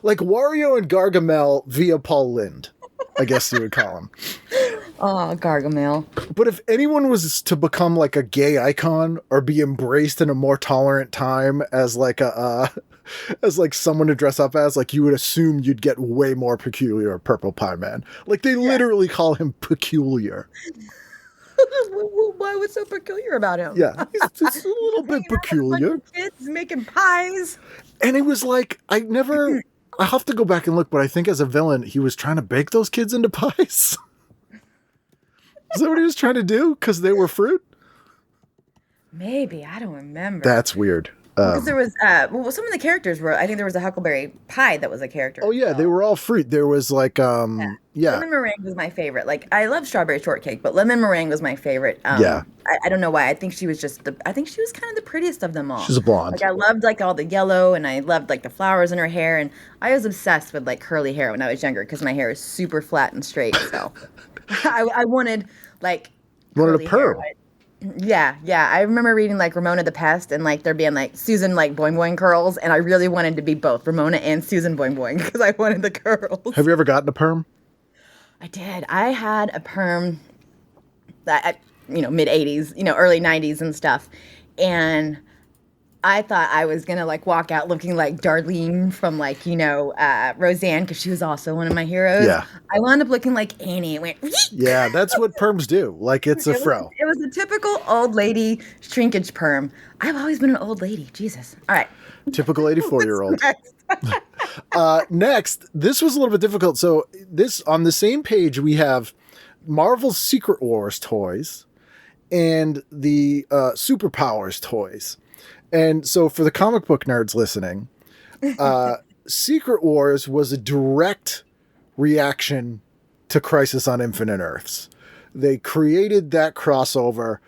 like Wario and Gargamel via Paul Lynde, I guess you would call him. Oh, Gargamel. But if anyone was to become like a gay icon or be embraced in a more tolerant time as like as like someone to dress up as, like you would assume you'd get way more Peculiar Purple Pie Man. Like they literally call him Peculiar. Why was so peculiar about him? Yeah, he's a little bit peculiar. Kids making pies. And it was like, I have to go back and look, but I think as a villain, he was trying to bake those kids into pies. Is that what he was trying to do? Because they were fruit? Maybe, I don't remember. That's weird. Because there was, some of the characters were, I think there was a Huckleberry Pie that was a character. Oh, yeah, they were all fruit. There was like, Lemon meringue was my favorite. Like, I love strawberry shortcake, but lemon meringue was my favorite. Yeah. I don't know why. I think she was kind of the prettiest of them all. She's a blonde. Like, I loved, like, all the yellow, and I loved, like, the flowers in her hair, and I was obsessed with, like, curly hair when I was younger, because my hair is super flat and straight, so I wanted, like, wanted a perm. Yeah. I remember reading like Ramona the Pest and like there being like Susan like Boing Boing curls, and I really wanted to be both Ramona and Susan Boing Boing because I wanted the curls. Have you ever gotten a perm? I did. I had a perm that mid 80s, early 90s and stuff, and I thought I was gonna like walk out looking like Darlene from like Roseanne, because she was also one of my heroes. Yeah. I wound up looking like Annie. It went. Yeah, that's what perms do. Like it's a fro. It was a typical old lady shrinkage perm. I've always been an old lady. Jesus. All right. Typical 84-year-old. Next, this was a little bit difficult. So this on the same page we have Marvel's Secret Wars toys and the Superpowers toys. And so for the comic book nerds listening, Secret Wars was a direct reaction to Crisis on Infinite Earths. They created that crossover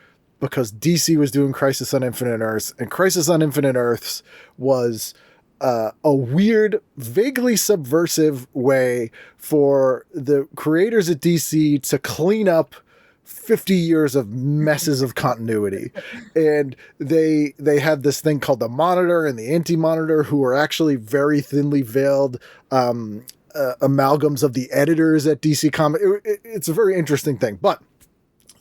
because DC was doing Crisis on Infinite Earths, and Crisis on Infinite Earths was a weird, vaguely subversive way for the creators at DC to clean up 50 years of messes of continuity. And they had this thing called the Monitor and the Anti-Monitor, who were actually very thinly veiled amalgams of the editors at DC Comics. It's a very interesting thing. But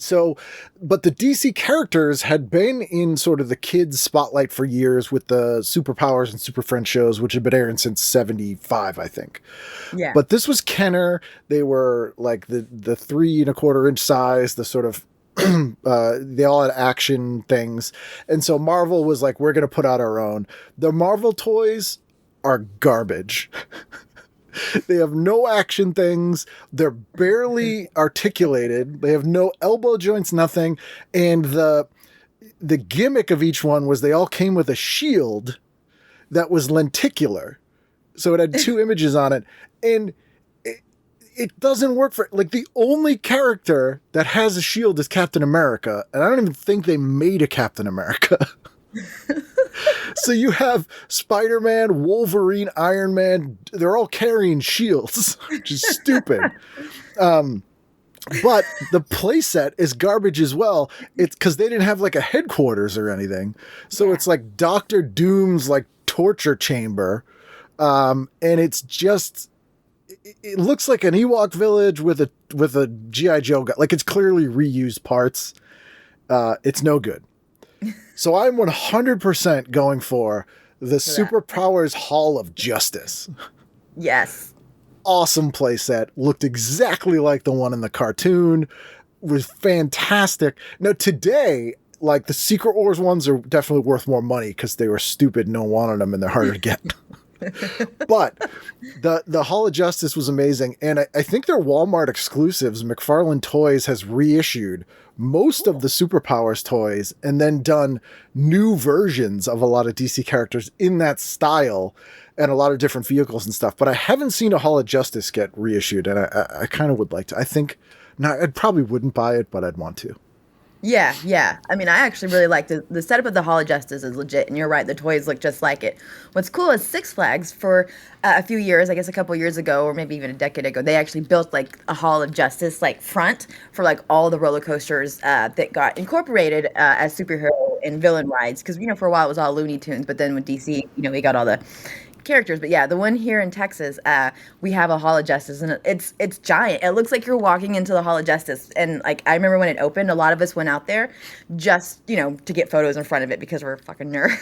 the DC characters had been in sort of the kids' spotlight for years with the Superpowers and Super Friends shows, which had been airing since 75, I think. Yeah. But this was Kenner. They were like the 3 1/4 inch size, the sort of, they all had action things. And so Marvel was like, we're going to put out our own. The Marvel toys are garbage. They have no action things. They're barely articulated. They have no elbow joints, nothing. And the gimmick of each one was they all came with a shield that was lenticular. So it had 2 images on it. And it doesn't work for, like, the only character that has a shield is Captain America. And I don't even think they made a Captain America. So you have Spider-Man, Wolverine, Iron Man. They're all carrying shields, which is stupid. But the playset is garbage as well. It's because they didn't have like a headquarters or anything. So it's like Doctor Doom's like torture chamber. And it's just, it looks like an Ewok village with a G.I. Joe guy. Like it's clearly reused parts. It's no good. So I'm 100% going for the Superpowers Hall of Justice. Yes. Awesome playset. Looked exactly like the one in the cartoon. Was fantastic. Now today, like the Secret Wars ones are definitely worth more money because they were stupid. No one wanted them and they're harder to get. But the Hall of Justice was amazing, and I think they're Walmart exclusives. McFarlane Toys has reissued most of the Superpowers toys and then done new versions of a lot of DC characters in that style and a lot of different vehicles and stuff. But I haven't seen a Hall of Justice get reissued, and I kind of would like to. I think, I probably wouldn't buy it, but I'd want to. Yeah, yeah. I mean, I actually really like the setup of the Hall of Justice is legit, and you're right, the toys look just like it. What's cool is Six Flags for a few years, I guess a couple years ago, or maybe even a decade ago, they actually built like a Hall of Justice like front for like all the roller coasters that got incorporated as superhero and villain rides. Because for a while it was all Looney Tunes, but then with DC, we got all the characters. But yeah, the one here in Texas, we have a Hall of Justice, and it's giant. It looks like you're walking into the Hall of Justice, and like I remember when it opened, a lot of us went out there just to get photos in front of it because we're fucking nerds.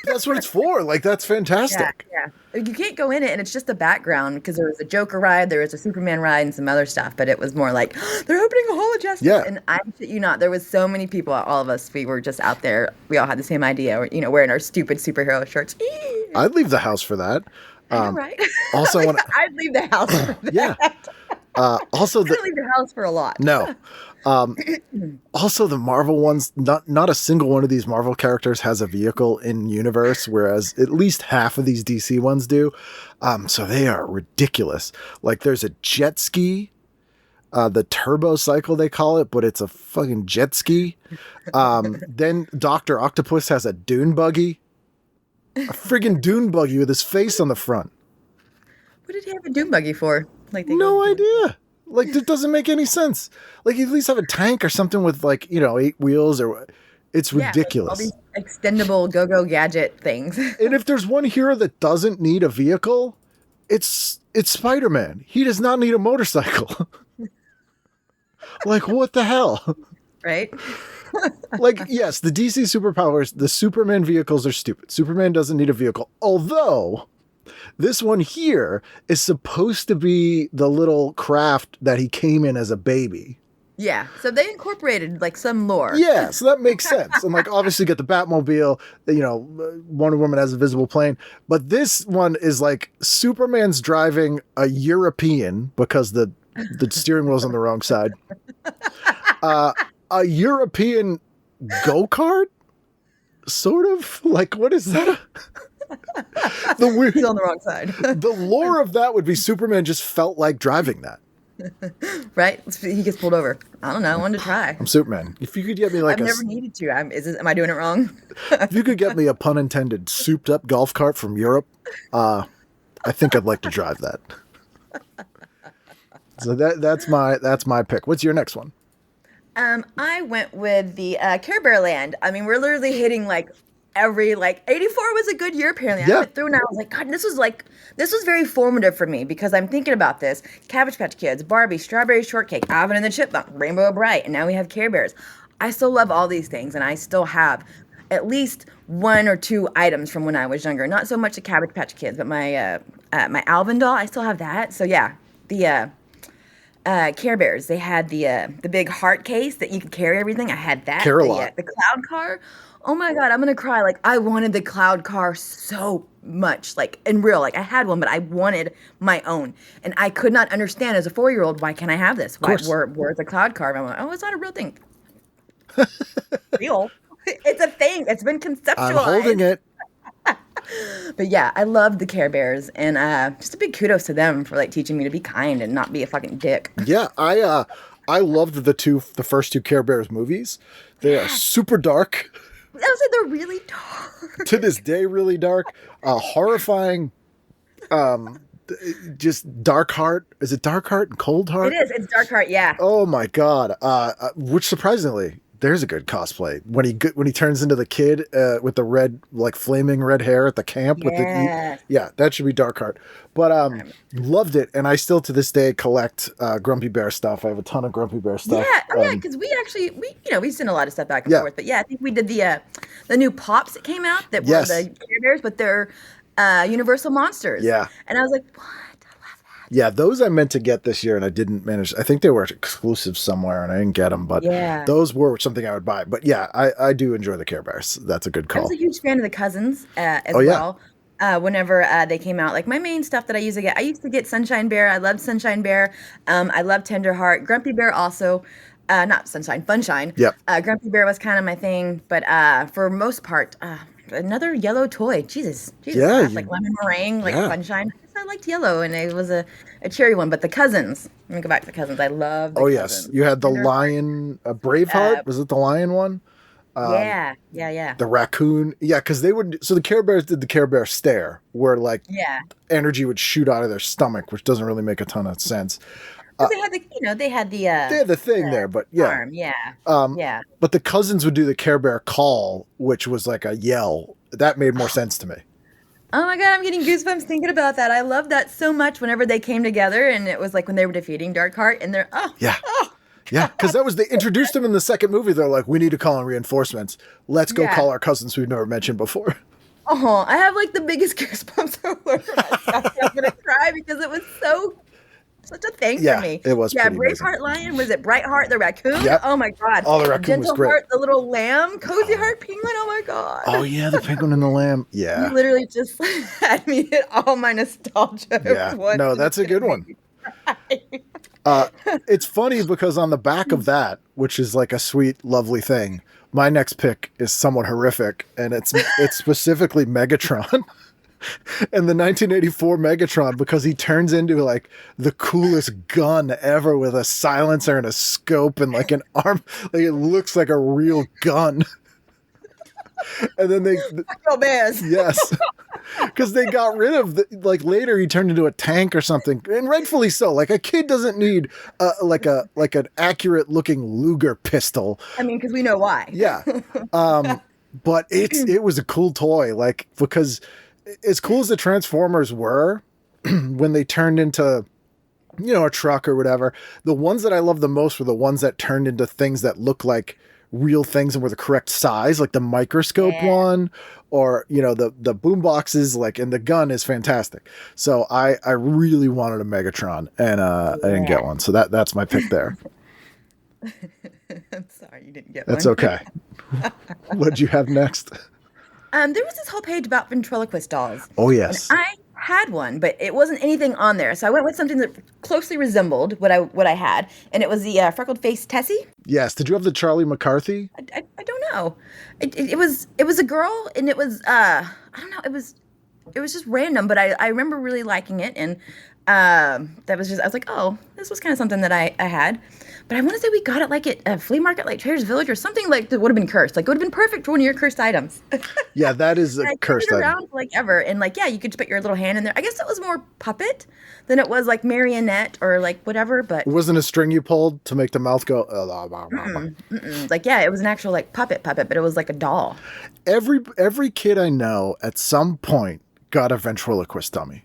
That's what it's for. Like, that's fantastic. Yeah. You can't go in it, and it's just the background because there was a Joker ride, there was a Superman ride, and some other stuff. But it was more like they're opening a Hall of Justice. Yeah. And I shit you not, there was so many people. All of us, we were just out there. We all had the same idea. Wearing our stupid superhero shirts. I'd leave the house for that. Right. Also, I'd leave the house for that. Yeah. Also, I don't leave the house for a lot. No. Also, the Marvel ones, not a single one of these Marvel characters has a vehicle in universe, whereas at least half of these DC ones do. So they are ridiculous. Like, there's a jet ski, the turbo cycle they call it, but it's a fucking jet ski. Then Dr. Octopus has a dune buggy, a friggin' dune buggy with his face on the front. What did he have a dune buggy for? Like No idea. Like, it doesn't make any sense. Like, you at least have a tank or something with, like, 8 wheels or... It's ridiculous. All these extendable go-go gadget things. And if there's one hero that doesn't need a vehicle, it's Spider-Man. He does not need a motorcycle. Like, what the hell? Right? Like, yes, the DC superpowers, the Superman vehicles are stupid. Superman doesn't need a vehicle. Although... this one here is supposed to be the little craft that he came in as a baby. Yeah, so they incorporated like some lore. Yeah, so that makes sense. And like obviously get the Batmobile, Wonder Woman has a visible plane. But this one is like Superman's driving a European because the steering wheel's on the wrong side. A European go-kart? Sort of? Like, what is that? He's on the wrong side. The lore of that would be Superman just felt like driving that. Right? He gets pulled over. I don't know. I wanted to try. I'm Superman. If you could get me like I've never needed to. Am I doing it wrong? If you could get me a pun intended souped up golf cart from Europe, I think I'd like to drive that. So that's my pick. What's your next one? I went with the Care Bear Land. I mean, we're literally hitting like every 84 was a good year apparently. Yeah. I went through and I was like, God, this was very formative for me because I'm thinking about this. Cabbage Patch Kids, Barbie, Strawberry Shortcake, Alvin and the Chipmunk, Rainbow Bright, and now we have Care Bears. I still love all these things, and I still have at least 1 or 2 items from when I was younger. Not so much the Cabbage Patch Kids, but my Alvin doll, I still have that. So yeah, the Care Bears, they had the big heart case that you could carry everything. I had that. Care-a-Lot. The cloud car. Oh my God, I'm gonna cry. Like, I wanted the cloud car so much. Like, in real, like I had one, but I wanted my own. And I could not understand as a 4-year-old, why can't I have this? Where's the cloud car? I'm like, oh, it's not a real thing. Real. It's a thing. It's been conceptualized. I'm holding it. But yeah, I loved the Care Bears, and just a big kudos to them for like teaching me to be kind and not be a fucking dick. Yeah, I loved the first 2 Care Bears movies. They are super dark. I was like, they're really dark. To this day, really dark. Horrifying. Just Dark Heart. Is it Dark Heart and Cold Heart? It is. It's Dark Heart. Yeah. Oh my God. Which surprisingly, there's a good cosplay when he turns into the kid with the red, like flaming red hair at the camp. Yeah. That should be Dark Heart. But loved it, and I still to this day collect Grumpy Bear stuff. I have a ton of Grumpy Bear stuff. Yeah, because we sent a lot of stuff back and forth. But yeah, I think we did the new Pops that came out that were the Care Bears, but they're Universal monsters. Yeah, and I was like, what? Yeah, those I meant to get this year and I didn't manage. I think they were exclusive somewhere and I didn't get them, but those were something I would buy. But yeah, I do enjoy the Care Bears. That's a good call. I was a huge fan of the Cousins as well. whenever they came out. Like my main stuff that I used to get Sunshine Bear. I loved Sunshine Bear. I loved Tenderheart. Grumpy Bear also. Not Sunshine, Funshine. Yep. Grumpy Bear was kind of my thing, but for most part, another yellow toy. Jesus. Yeah, Like lemon meringue, like yeah. Funshine. I guess I liked yellow, and it was a cherry one. But the cousins. Let me go back to the cousins. I love the Yes, cousins. you had the lion, Braveheart. Was it the lion one? Yeah. The raccoon. Yeah, because they would. So the Care Bears did the Care Bear stare, where like Yeah. energy would shoot out of their stomach, which doesn't really make a ton of sense. 'Cause they had the, they had the, They had the thing there, but yeah. arm. Yeah. Yeah. But the cousins would do the Care Bear call, which was like a yell. That made more sense to me. Oh my God, I'm getting goosebumps thinking about that. I love that so much whenever they came together, and it was like when they were defeating Darkheart, and they're, Yeah. Yeah, because they introduced them in the second movie. They're like, we need to call in reinforcements. Let's go Yeah. call our cousins we've never mentioned before. oh, I have like the biggest goosebumps over myself. I'm going to cry because it was such a thing Yeah, for me. it was Yeah, pretty amazing. Braveheart Lion, was it Brightheart the raccoon? Yep. Oh my God. Oh, the raccoon was Gentle great. Heart, the little lamb, Cozy Heart Penguin, oh my God. Oh, yeah, the penguin and the lamb. You Yeah. literally just had me hit all my nostalgia. Yeah. No, that's a good one. It's funny because on the back of that, which is like a sweet, lovely thing, my next pick is somewhat horrific, and it's specifically Megatron. And the 1984 Megatron, because he turns into like the coolest gun ever with a silencer and a scope and like an arm. Like it looks like a real gun. And then Go Bears. yes, because they got rid of like later he turned into a tank or something, and rightfully so. Like a kid doesn't need like an accurate looking Luger pistol. I mean, because we know why. Yeah, but it was a cool toy, like because as cool as the Transformers were when they turned into a truck or whatever, the ones that I loved the most were the ones that turned into things that look like real things and were the correct size, like the microscope one, or the boom boxes, like, and the gun is fantastic. So I really wanted a Megatron, and I didn't get one, so that's my pick there. I'm sorry you didn't get That's one. okay. What'd you have next? There was this whole page about ventriloquist dolls. Oh yes. And I had one, but it wasn't anything on there. So I went with something that closely resembled what I had, and it was the freckled faced Tessie. Yes. Did you have the Charlie McCarthy? I don't know. It was a girl, and it was I don't know. It was just random, but I remember really liking it, and that was just, I was like, oh, this was kind of something that I had. But I want to say we got it like at a flea market, like Trader's Village or something, like that would have been cursed. Like it would have been perfect for one of your cursed items. Yeah, that is a And I cursed carried it item. around for, like ever, and like you could just put your little hand in there. I guess it was more puppet than it was like marionette or like whatever. But It wasn't a string you pulled to make the mouth go. like it was an actual like puppet, but it was like a doll. Every kid I know at some point got a ventriloquist dummy,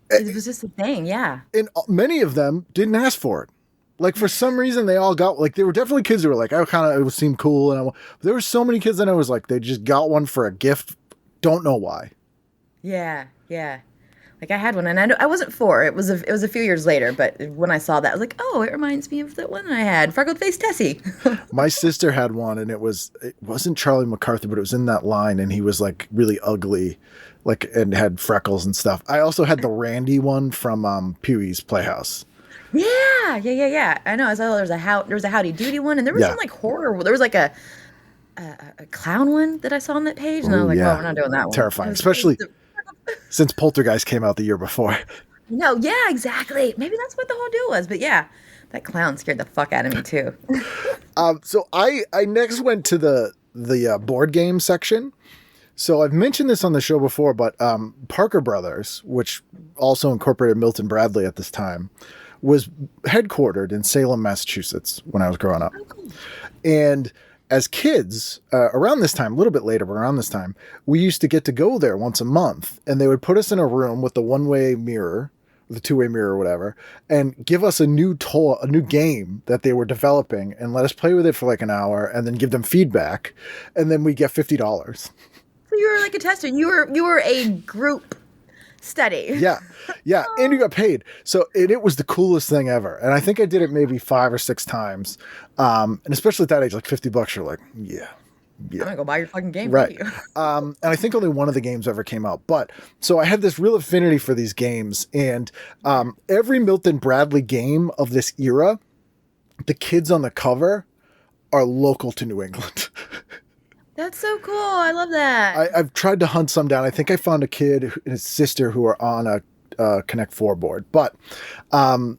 It was just a thing, yeah. and many of them didn't ask for it. Like for some reason, they all got, like, there were definitely kids who were like, it would seem cool, and there were so many kids that I was like, they just got one for a gift. Don't know why. Yeah. Like I had one, and I wasn't 4. It was a few years later, but when I saw that, I was like, oh, it reminds me of that one I had, freckled faced Tessie. My sister had one, and it wasn't Charlie McCarthy, but it was in that line, and he was like really ugly, like, and had freckles and stuff. I also had the Randy one from Pee-wee's Playhouse. Yeah. I know. I saw there was a Howdy Doody one, and there was some like horror. There was like a clown one that I saw on that page, and I was like, oh, we're not doing that one. Terrifying, It was- especially since Poltergeist came out the year before. No, yeah, exactly. Maybe that's what the whole deal was. But yeah, that clown scared the fuck out of me too. So I next went to the board game section. So I've mentioned this on the show before, but Parker Brothers, which also incorporated Milton Bradley at this time, was headquartered in Salem, Massachusetts when I was growing up. Oh, cool. And as kids, around this time, a little bit later, but around this time, we used to get to go there once a month, and they would put us in a room with the one-way mirror, the two-way mirror or whatever, and give us a new game that they were developing, and let us play with it for like an hour, and then give them feedback, and then we get $50. So you were like a tester. You were a group study. Yeah, and you got paid. So it was the coolest thing ever, and I think I did it maybe 5 or 6 times, and especially at that age, like $50, you're like, I'm gonna go buy your fucking game. Right. Thank you. And I think only one of the games ever came out. But so I had this real affinity for these games. And every Milton Bradley game of this era, the kids on the cover are local to New England. That's so cool. I love that. I've tried to hunt some down. I think I found a kid and his sister who are on a Connect 4 board. But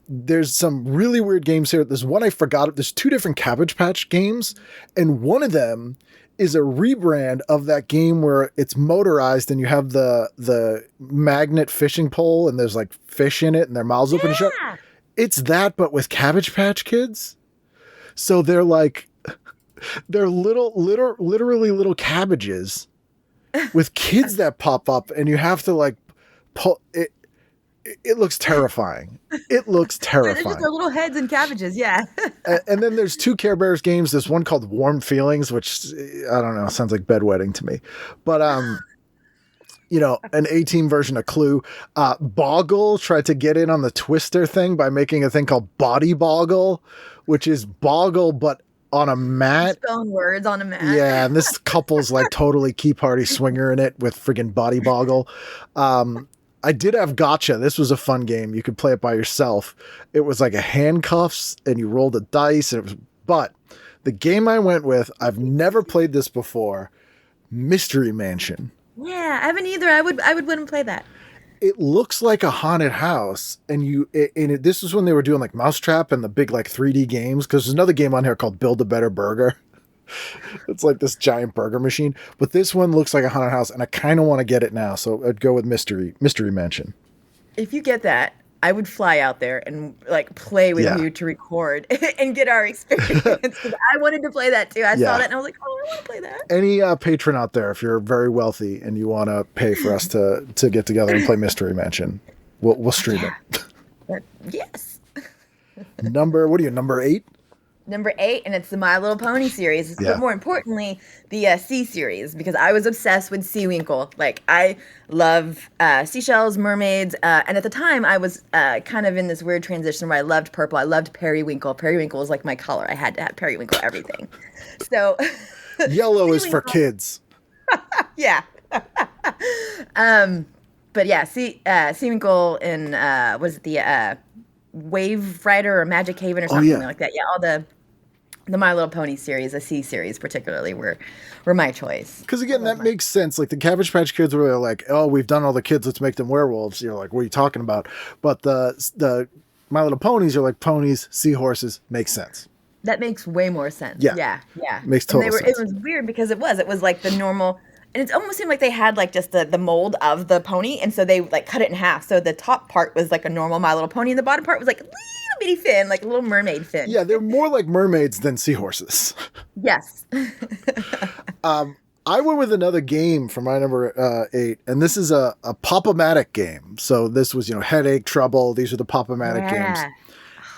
there's some really weird games here. There's one I forgot. There's 2 different Cabbage Patch games. And one of them is a rebrand of that game where it's motorized and you have the magnet fishing pole and there's like fish in it and their mouths open and shut. It's that, but with Cabbage Patch Kids. So they're like, they're literally little cabbages with kids that pop up and you have to like pull it. It looks terrifying. It looks terrifying. They're just their little heads and cabbages, yeah. And then there's 2 Care Bears games. There's one called Warm Feelings, which I don't know, sounds like bedwetting to me. But you know, an A-Team version of Clue. Boggle tried to get in on the Twister thing by making a thing called Body Boggle, which is Boggle but on a mat. Spelling words on a mat. Yeah, and this couple's like totally Key Party swinger in it with friggin' Body Boggle. I did have Gotcha. This was a fun game. You could play it by yourself. It was like a handcuffs and you rolled a dice. But the game I went with, I've never played this before, Mystery Mansion. Yeah, I haven't either. I would want to play that. It looks like a haunted house. And this was when they were doing like Mousetrap and the big like 3D games. Because there's another game on here called Build a Better Burger. It's like this giant burger machine, but this one looks like a haunted house and I kind of want to get it now. So I'd go with Mystery Mansion. If you get that, I would fly out there and like play with you to record and get our experience. 'Cause I wanted to play that too. I saw that and I was like, oh, I want to play that. Any patron out there, if you're very wealthy and you want to pay for us to get together and play Mystery Mansion, we'll stream it. Yes. Number 8? Number 8, and it's the My Little Pony series, but more importantly, the Sea series, because I was obsessed with Seawinkle. Like, I love seashells, mermaids, and at the time, I was kind of in this weird transition where I loved purple. I loved periwinkle. Periwinkle was like my color. I had to have periwinkle everything. So, yellow is for kids. Yeah. But yeah, Seawinkle and was it the Wave Rider or Magic Haven or something like that. Yeah, all the My Little Pony series, the Sea series particularly, were my choice. Because again, that makes sense. Like the Cabbage Patch Kids were like, oh, we've done all the kids, let's make them werewolves. You're like, what are you talking about? But the My Little Ponies are like ponies, seahorses, makes sense. That makes way more sense. Yeah. Makes total sense. It was weird because it was like the normal. And it almost seemed like they had like just the mold of the pony. And so they like cut it in half. So the top part was like a normal My Little Pony. And the bottom part was like a little bitty fin, like a little mermaid fin. Yeah, they're more like mermaids than seahorses. Yes. I went with another game for my number 8. And this is a Pop-O-Matic game. So this was, Headache, Trouble. These are the Pop-O-Matic games.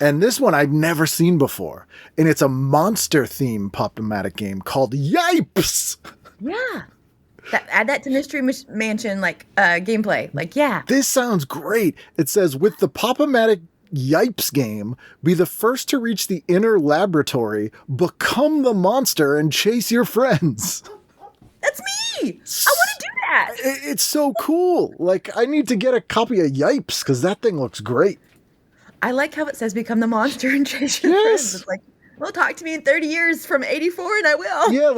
And this one I'd never seen before. And it's a monster-themed Pop-O-Matic game called Yipes. Yeah. Add that to Mystery Mansion, gameplay. This sounds great. It says, with the Pop-O-Matic Yipes game, be the first to reach the inner laboratory, become the monster, and chase your friends. That's me! I want to do that! It's so cool. I need to get a copy of Yipes, because that thing looks great. I like how it says become the monster and chase your friends. It's like, well, talk to me in 30 years from 84 and I will. Yeah,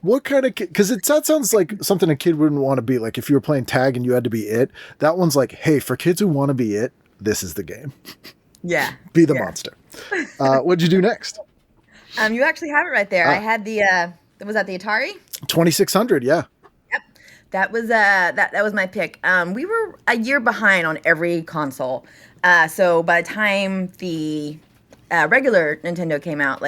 what kind of kid? Because that sounds like something a kid wouldn't want to be. Like if you were playing tag and you had to be it. That one's like, hey, for kids who want to be it, this is the game. Yeah. Be the monster. What'd you do next? You actually have it right there. I had was that the Atari? 2600, yeah. Yep. That was that was my pick. We were a year behind on every console. So by the time the regular Nintendo came out,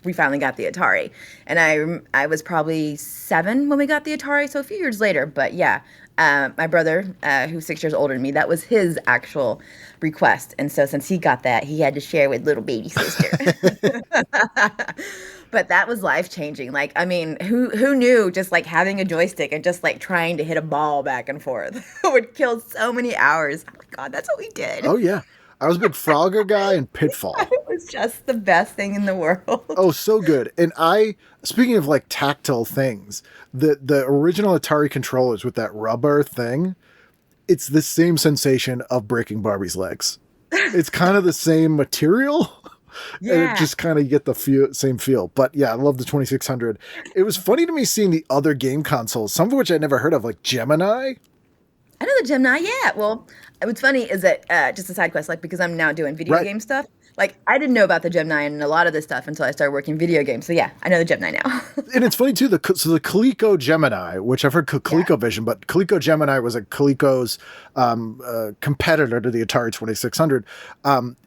we finally got the Atari. And I was probably 7 when we got the Atari, so a few years later. But yeah, my brother, who's 6 years older than me, that was his actual request. And so since he got that, he had to share with little baby sister. But that was life-changing. Who knew just having a joystick and just trying to hit a ball back and forth would kill so many hours. Oh my God, that's what we did. Oh yeah. I was a big Frogger guy and Pitfall. It was just the best thing in the world. Oh, so good. And speaking of like tactile things, the original Atari controllers with that rubber thing, it's the same sensation of breaking Barbie's legs. It's kind of the same material. Yeah. And it just kind of get the same feel. But yeah, I love the 2600. It was funny to me seeing the other game consoles, some of which I'd never heard of, like Gemini. I know the Gemini, yeah. Well, what's funny is that, just a side quest, like, because I'm now doing video game stuff, like, I didn't know about the Gemini and a lot of this stuff until I started working video games. So yeah, I know the Gemini now. And it's funny too, the Coleco Gemini, which I've heard ColecoVision, but Coleco Gemini was a Coleco's competitor to the Atari 2600.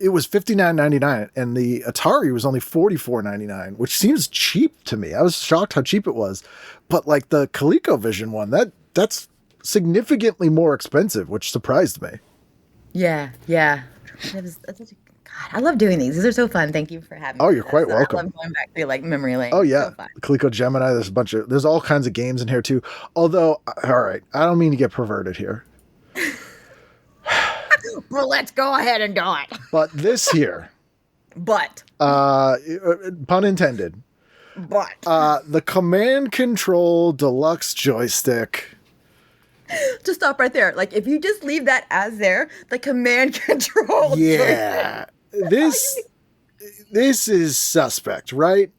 It was $59.99 and the Atari was only $44.99, which seems cheap to me. I was shocked how cheap it was. But like the ColecoVision one, that's significantly more expensive, which surprised me. Yeah. That's such a, God, I love doing these. These are so fun. Thank you for having me. Oh, you're quite welcome. I love going back through like memory lane. Oh yeah, So fun. Coleco Gemini. There's all kinds of games in here too. Although, all right, I don't mean to get perverted here, Well, let's go ahead and do it. but this here, But pun intended, the Command Control Deluxe joystick. just stop right there. Like, if you just leave that as there, the command control. Yeah, this is suspect, right?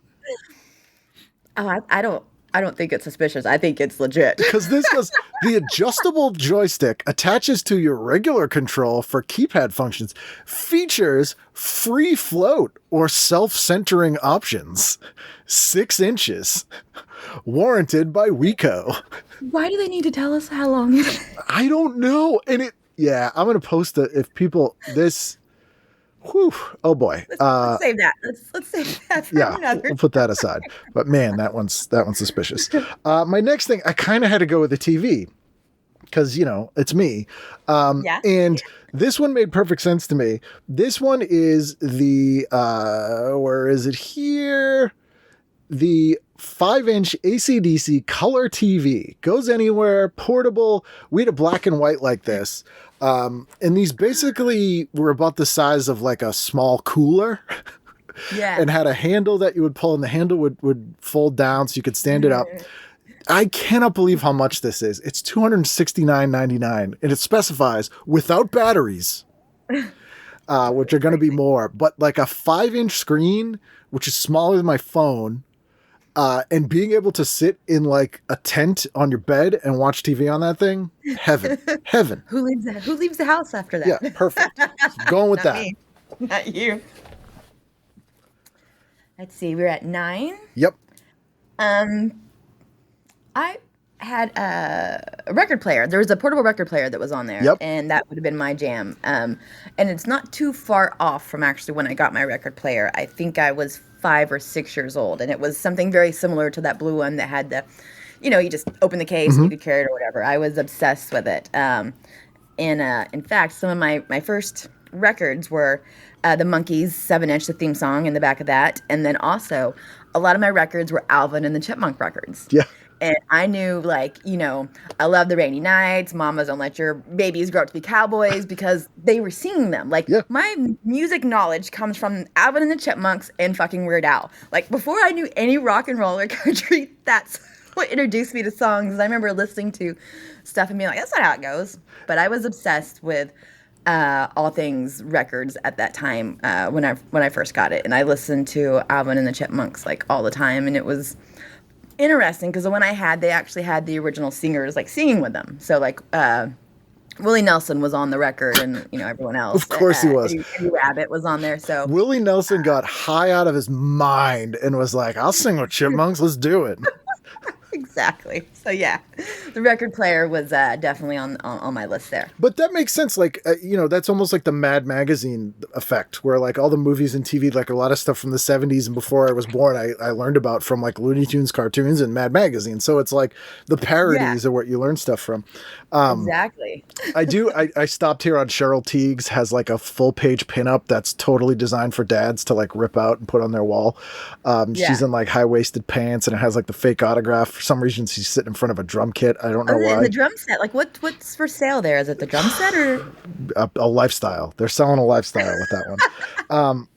Oh, I don't think it's suspicious. I think it's legit. Because this was the adjustable joystick attaches to your regular control for keypad functions, features free float or self-centering options, 6 inches, warranted by Wiko. Why do they need to tell us how long it is? I don't know. And I'm going to post it if people, oh boy. Let's save that. Let's save that for another. We'll put that aside. But man, that one's suspicious. My next thing, I kind of had to go with the TV because, it's me. And this one made perfect sense to me. This one is the, where is it here? The 5-inch AC/DC color TV. Goes anywhere, portable. We had a black and white like this. And these basically were about the size of like a small cooler. Yeah. And had a handle that you would pull, and the handle would fold down so you could stand it up. I cannot believe how much this is. It's $269.99, and it specifies without batteries, which are going to be more, but like a 5-inch screen, which is smaller than my phone, and being able to sit in like a tent on your bed and watch TV on that thing, heaven. Who leaves the house after that? Yeah, perfect. Going with Not that. me. Not you. Let's see. We're at 9. Yep. I had a record player. There was a portable record player that was on there, Yep. and that would have been my jam. And it's not too far off from actually when I got my record player. I think I was 5 or 6 years old, and it was something very similar to that blue one that had the, you just open the case and you could carry it or whatever. I was obsessed with it. And in fact, some of my first records were the Monkees 7-inch, the theme song in the back of that, and then also a lot of my records were Alvin and the Chipmunk records. Yeah. And I knew, like, I love the Rainy Nights, Mamas Don't Let Your Babies Grow Up to Be Cowboys, because they were singing them. Like, my music knowledge comes from Alvin and the Chipmunks and fucking Weird Al. Like, before I knew any rock and roll or country, that's what introduced me to songs. I remember listening to stuff and being like, that's not how it goes. But I was obsessed with all things records at that time when I first got it. And I listened to Alvin and the Chipmunks, like, all the time. And it was interesting because the one I had, they actually had the original singers like singing with them. So like Willie Nelson was on the record, and everyone else. Of course he was. Eddie Rabbit was on there. So Willie Nelson got high out of his mind and was like, "I'll sing with Chipmunks. Let's do it." exactly. So yeah, the record player was definitely on my list there. But that makes sense. Like, that's almost like the Mad Magazine effect, where like all the movies and TV, like a lot of stuff from the 70s and before I was born, I learned about from like Looney Tunes cartoons and Mad Magazine. So it's like the parodies are what you learn stuff from. Exactly. I stopped here on Cheryl Teague's has like a full page pinup that's totally designed for dads to like rip out and put on their wall. She's in like high-waisted pants and it has like the fake autograph some reason she's sitting in front of a drum kit. I don't know Oh, why. and the drum set. Like, what's for sale there? Is it the drum set or? A lifestyle. They're selling a lifestyle with that one.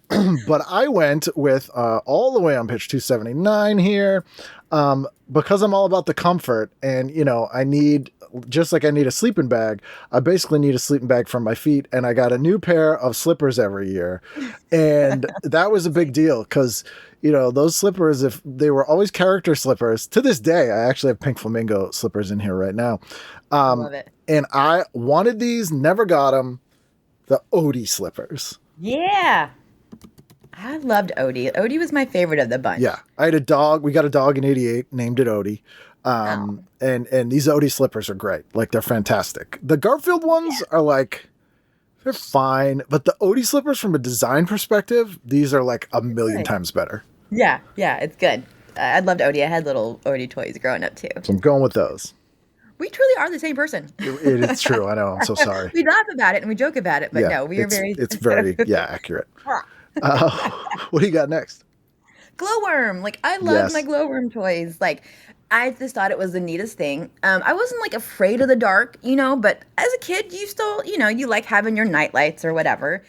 But I went with all the way on pitch 279 here because I'm all about the comfort. And, I need, just like I need a sleeping bag, I basically need a sleeping bag for my feet. And I got a new pair of slippers every year. And that was a big deal because, those slippers, if they were always character slippers, to this day, I actually have pink flamingo slippers in here right now. Love it. And I wanted these, never got them. The Odie slippers. Yeah. I loved Odie. Odie was my favorite of the bunch. Yeah. I had a dog. We got a dog in 88, named it Odie. And these Odie slippers are great. Like, they're fantastic. The Garfield ones are like, they're fine. But the Odie slippers, from a design perspective, these are like a million times better. Yeah, it's good. I loved Odie. I had little Odie toys growing up too. So I'm going with those. We truly are the same person. It's true. I know. I'm so sorry. We laugh about it and we joke about it, but no, we are very... It's very, accurate. What do you got next? Glowworm. Like, I love my glowworm toys. Like, I just thought it was the neatest thing. I wasn't like afraid of the dark, but as a kid, you still, you like having your night lights or whatever.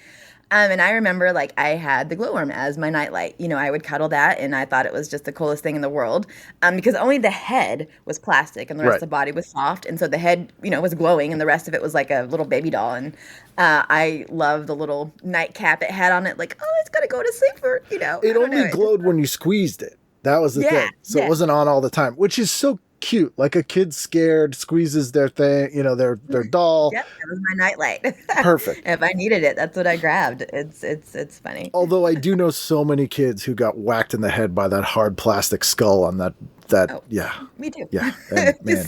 And I remember, like, I had the glowworm as my nightlight. I would cuddle that, and I thought it was just the coolest thing in the world because only the head was plastic and the rest of the body was soft. And so the head, was glowing, and the rest of it was like a little baby doll. And I love the little nightcap it had on it, like, oh, it's got to go to sleep for, It only glowed when you squeezed it. That was the thing. So it wasn't on all the time, which is so cute. Like, a kid scared squeezes their thing, their doll. Yep, that was my nightlight. Perfect. If I needed it, that's what I grabbed. It's funny. Although I do know so many kids who got whacked in the head by that hard plastic skull on that. Yeah. Me too. Yeah. And, man.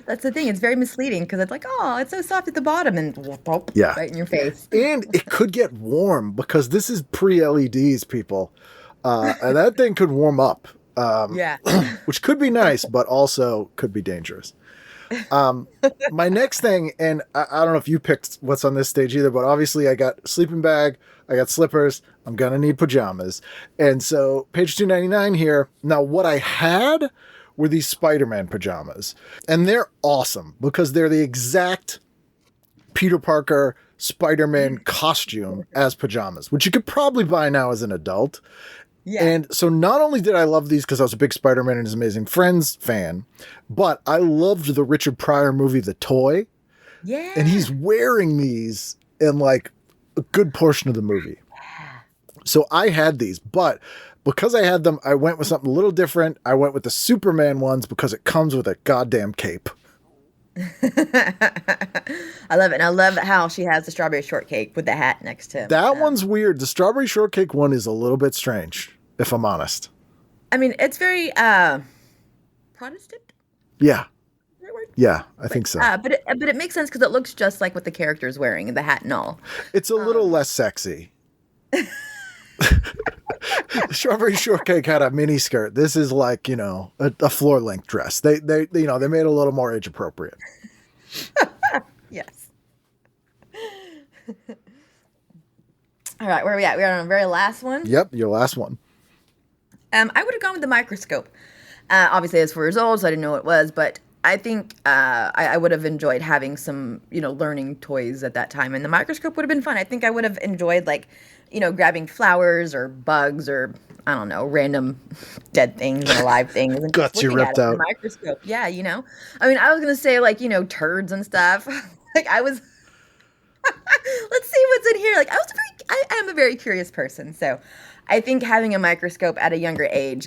That's the thing. It's very misleading because it's like, oh, it's so soft at the bottom and right in your face. And it could get warm because this is pre-LEDs, people. And that thing could warm up. Which could be nice, but also could be dangerous. My next thing, and I don't know if you picked what's on this stage either, but obviously I got sleeping bag, I got slippers, I'm going to need pajamas. And so page 299 here. Now, what I had were these Spider-Man pajamas, and they're awesome because they're the exact Peter Parker Spider-Man costume as pajamas, which you could probably buy now as an adult. Yeah. And so not only did I love these because I was a big Spider-Man and His Amazing Friends fan, but I loved the Richard Pryor movie, The Toy. Yeah. And he's wearing these in like a good portion of the movie. So I had these, but because I had them, I went with something a little different. I went with the Superman ones because it comes with a goddamn cape. I love it. And I love how she has the strawberry shortcake with the hat next to him. That one's weird. The strawberry shortcake one is a little bit strange, if I'm honest. I mean, it's very Protestant. Yeah. Right word? Yeah, I think so. But it makes sense because it looks just like what the character's wearing, the hat and all. It's a little less sexy. The strawberry shortcake had a mini skirt. This is like, a floor length dress. They made it a little more age appropriate. Yes. All right, where are we at? We're on the very last one. Yep, your last one. I would have gone with the microscope. Obviously, I was 4 years old, so I didn't know what it was, but I think I would have enjoyed having some, learning toys at that time, and the microscope would have been fun. I think I would have enjoyed, grabbing flowers or bugs or, I don't know, random dead things and alive things. And guts you ripped out. The microscope. Yeah, I mean, I was going to say, turds and stuff. Let's see what's in here. I am a very curious person, so I think having a microscope at a younger age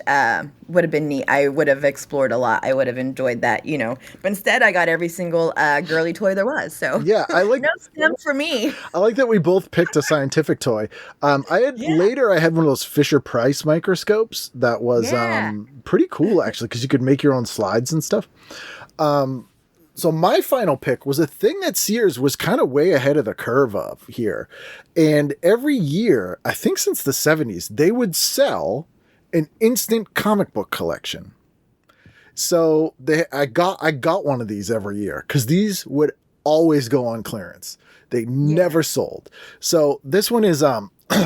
would have been neat. I would have explored a lot. I would have enjoyed that, But instead, I got every single girly toy there was. So yeah, I like no STEM for me. I like that we both picked a scientific toy. Later I had one of those Fisher-Price microscopes that was pretty cool actually because you could make your own slides and stuff. So my final pick was a thing that Sears was kind of way ahead of the curve of here. And every year, I think since the 70s, they would sell an instant comic book collection. So I got one of these every year because these would always go on clearance. They never sold. So this one is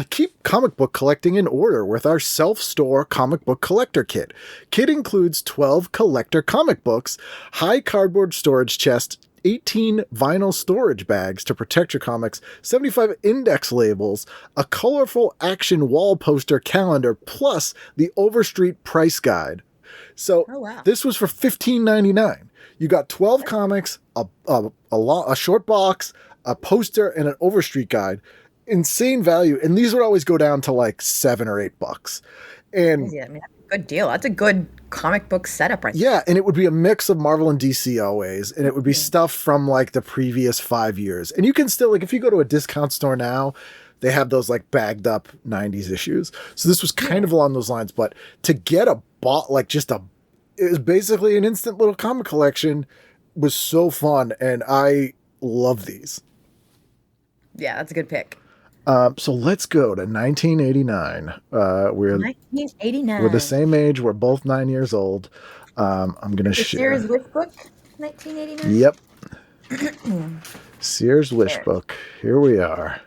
Keep comic book collecting in order with our self-store comic book collector kit. Kit includes 12 collector comic books, high cardboard storage chest, 18 vinyl storage bags to protect your comics, 75 index labels, a colorful action wall poster calendar, plus the Overstreet price guide. So this was for $15.99. You got 12 comics, a short box, a poster, and an Overstreet guide. Insane value, and these would always go down to like $7 or $8. And yeah, I mean, that's a good deal. That's a good comic book setup right there. Yeah, and it would be a mix of Marvel and DC always, and it would be stuff from like the previous 5 years. And you can still, like, if you go to a discount store now, they have those like bagged up 90s issues. So this was kind of along those lines, but to get it was basically an instant little comic collection, was so fun, and I love these. Yeah, that's a good pick. So let's go to 1989. We're 1989. We're the same age. We're both 9 years old. I'm going to share. Sears Wishbook, 1989? Yep. Sears Wishbook. Here we are.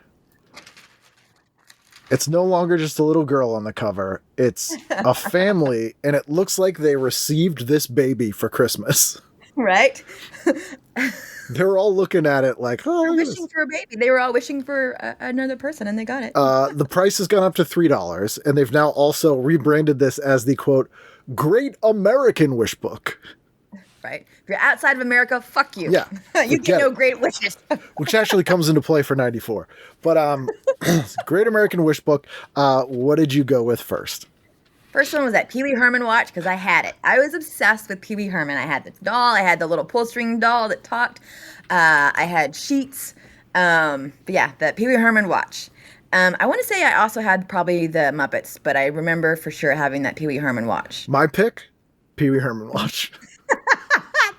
It's no longer just a little girl on the cover. It's a family, and it looks like they received this baby for Christmas. Right? They're all looking at it like, oh, they're wishing for a baby. They were all wishing for another person, and they got it. The price has gone up to $3, and they've now also rebranded this as the, quote, Great American Wishbook. Right. If you're outside of America, fuck you. Yeah. You get no great wishes. Which actually comes into play for 94. But Great American Wishbook. What did you go with first? First one was that Pee Wee Herman watch, because I had it. I was obsessed with Pee Wee Herman. I had the doll. I had the little pull string doll that talked. I had sheets. But yeah, the Pee Wee Herman watch. I want to say I also had probably the Muppets, but I remember for sure having that Pee Wee Herman watch. My pick, Pee Wee Herman watch.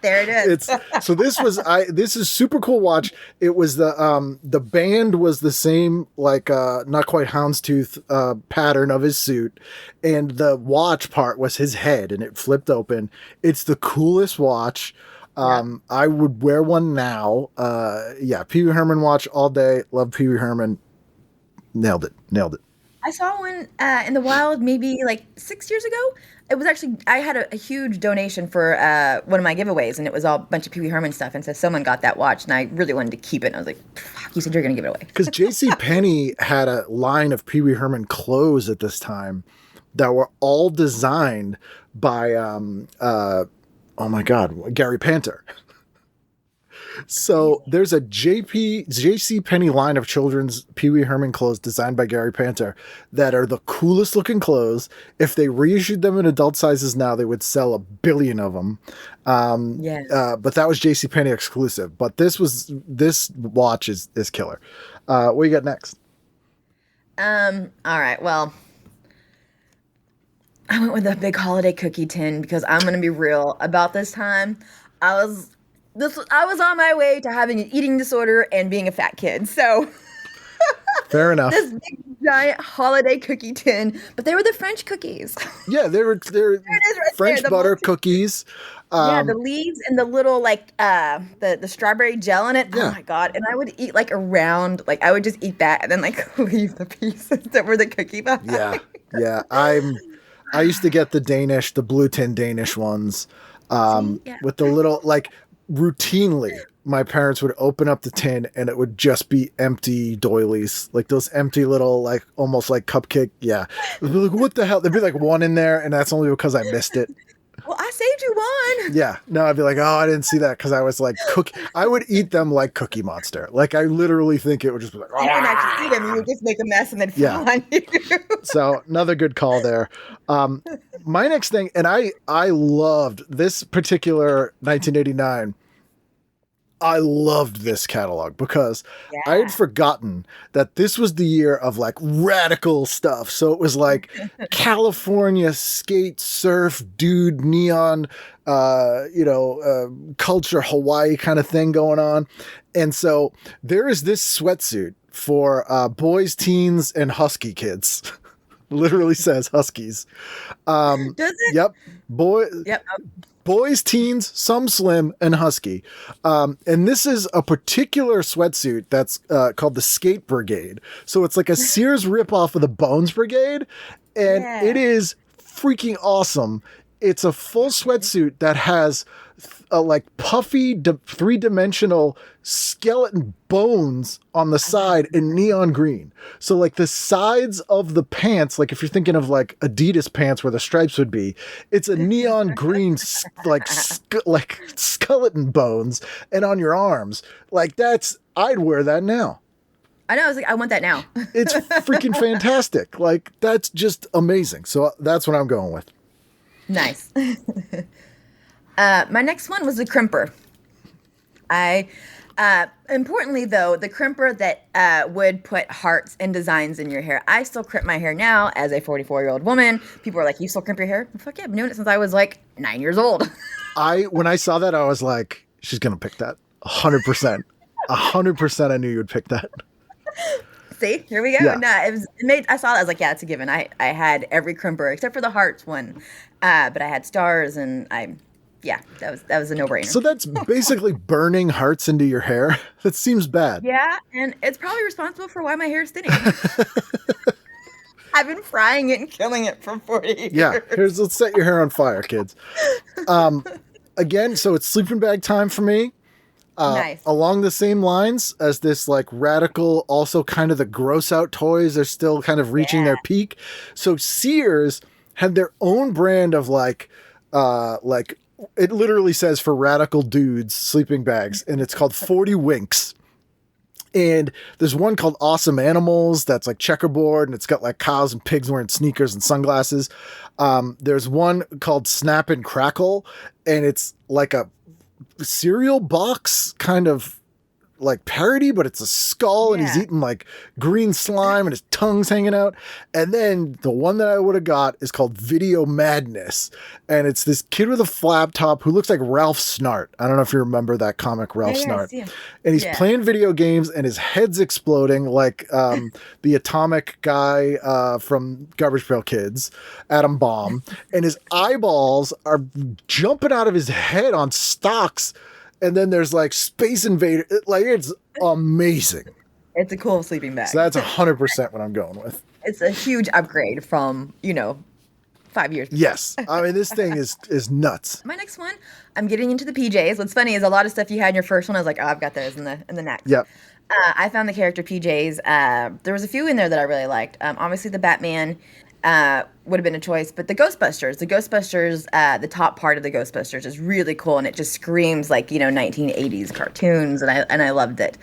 There it is. So this is super cool watch. It was the band was the same, like not quite houndstooth pattern of his suit, and the watch part was his head, and it flipped open. It's the coolest watch. I would wear one now. Pee Wee Herman watch all day. Love Pee Wee Herman. Nailed it. I saw one in the wild maybe like 6 years ago. It was actually, I had a huge donation for one of my giveaways, and it was all a bunch of Pee Wee Herman stuff. And so someone got that watch, and I really wanted to keep it. And I was like, fuck, you said you're going to give it away. Because JCPenney had a line of Pee Wee Herman clothes at this time that were all designed by, oh my God, Gary Panter. So there's a JCPenney line of children's Pee Wee Herman clothes designed by Gary Panter that are the coolest looking clothes. If they reissued them in adult sizes now, they would sell 1 billion of them. But that was JCPenney exclusive. But this watch is killer. What you got next? All right. Well, I went with a big holiday cookie tin because I'm going to be real. About this time, I was on my way to having an eating disorder and being a fat kid. So fair enough. This big giant holiday cookie tin, but they were the French cookies. Yeah, they're French butter cookies. The leaves and the little like the strawberry gel in it. Yeah. Oh my God. And I would eat like around, like I would just eat that and then like leave the pieces that were the cookie behind. Yeah. I used to get the blue tin Danish ones. With the little, like, routinely my parents would open up the tin and it would just be empty doilies, like those empty little, like almost like cupcake. Yeah. It'd be like, what the hell? There'd be like one in there, and that's only because I missed it. Well, I saved you one. Yeah. No, I'd be like, oh, I didn't see that because I was like I would eat them like Cookie Monster. Like I literally think it would just be like, you wouldn't actually eat them. You would just make a mess and then fall on you. So another good call there. My next thing, and I loved this particular 1989. I loved this catalog because I had forgotten that this was the year of like radical stuff. So it was like California skate, surf, dude, neon, culture, Hawaii kind of thing going on. And so there is this sweatsuit for boys, teens, and husky kids. Literally says Huskies. Does it? Yep. Yep. Boys, teens, some slim, and husky. And this is a particular sweatsuit that's called the Skate Brigade. So it's like a Sears ripoff of the Bones Brigade. And it is freaking awesome. It's a full sweatsuit that has like puffy three-dimensional skeleton bones on the side in neon green. So like the sides of the pants, like if you're thinking of like Adidas pants where the stripes would be, it's a neon green like skeleton bones, and on your arms. Like I'd wear that now. I know. I was like, I want that now. It's freaking fantastic. Like that's just amazing. So that's what I'm going with. Nice. My next one was the crimper. Importantly though, the crimper that would put hearts and designs in your hair. I still crimp my hair now as a 44-year-old woman. People are like, "You still crimp your hair?" Fuck yeah, I've been doing it since I was like 9 years old. When I saw that, I was like, she's gonna pick that 100%. 100%. I knew you would pick that. See, here we go. Yeah. No, I saw that. I was like, yeah, it's a given. I had every crimper except for the hearts one, but I had stars, and that was a no-brainer. So that's basically burning hearts into your hair. That seems bad. Yeah, and it's probably responsible for why my hair is thinning. I've been frying it and killing it for 40 years. Yeah, let's set your hair on fire, kids. Again, so it's sleeping bag time for me. Nice. Along the same lines as this like radical, also kind of the gross out toys are still kind of reaching their peak. So Sears had their own brand of like it literally says for radical dudes sleeping bags, and it's called 40 Winks. And there's one called Awesome Animals that's like checkerboard, and it's got like cows and pigs wearing sneakers and sunglasses. There's one called Snap and Crackle, and it's like a cereal box kind of like parody, but it's a skull and he's eating like green slime and his tongue's hanging out. And then the one that I would have got is called Video Madness, and it's this kid with a flap top who looks like Ralph Snart. I don't know if you remember that comic, Ralph Snart. And he's playing video games and his head's exploding like the atomic guy from Garbage Pail Kids, Atom Bomb, and his eyeballs are jumping out of his head on stalks. And then there's like Space Invader. It's amazing. It's a cool sleeping bag. So that's 100% what I'm going with. It's a huge upgrade from, 5 years. Yes. I mean, this thing is nuts. My next one, I'm getting into the PJs. What's funny is a lot of stuff you had in your first one, I was like, oh, I've got those in the next. Yep. I found the character PJs. There was a few in there that I really liked. Obviously, the Batman would have been a choice, but the Ghostbusters, the top part of the Ghostbusters is really cool, and it just screams like 1980s cartoons, and I loved it.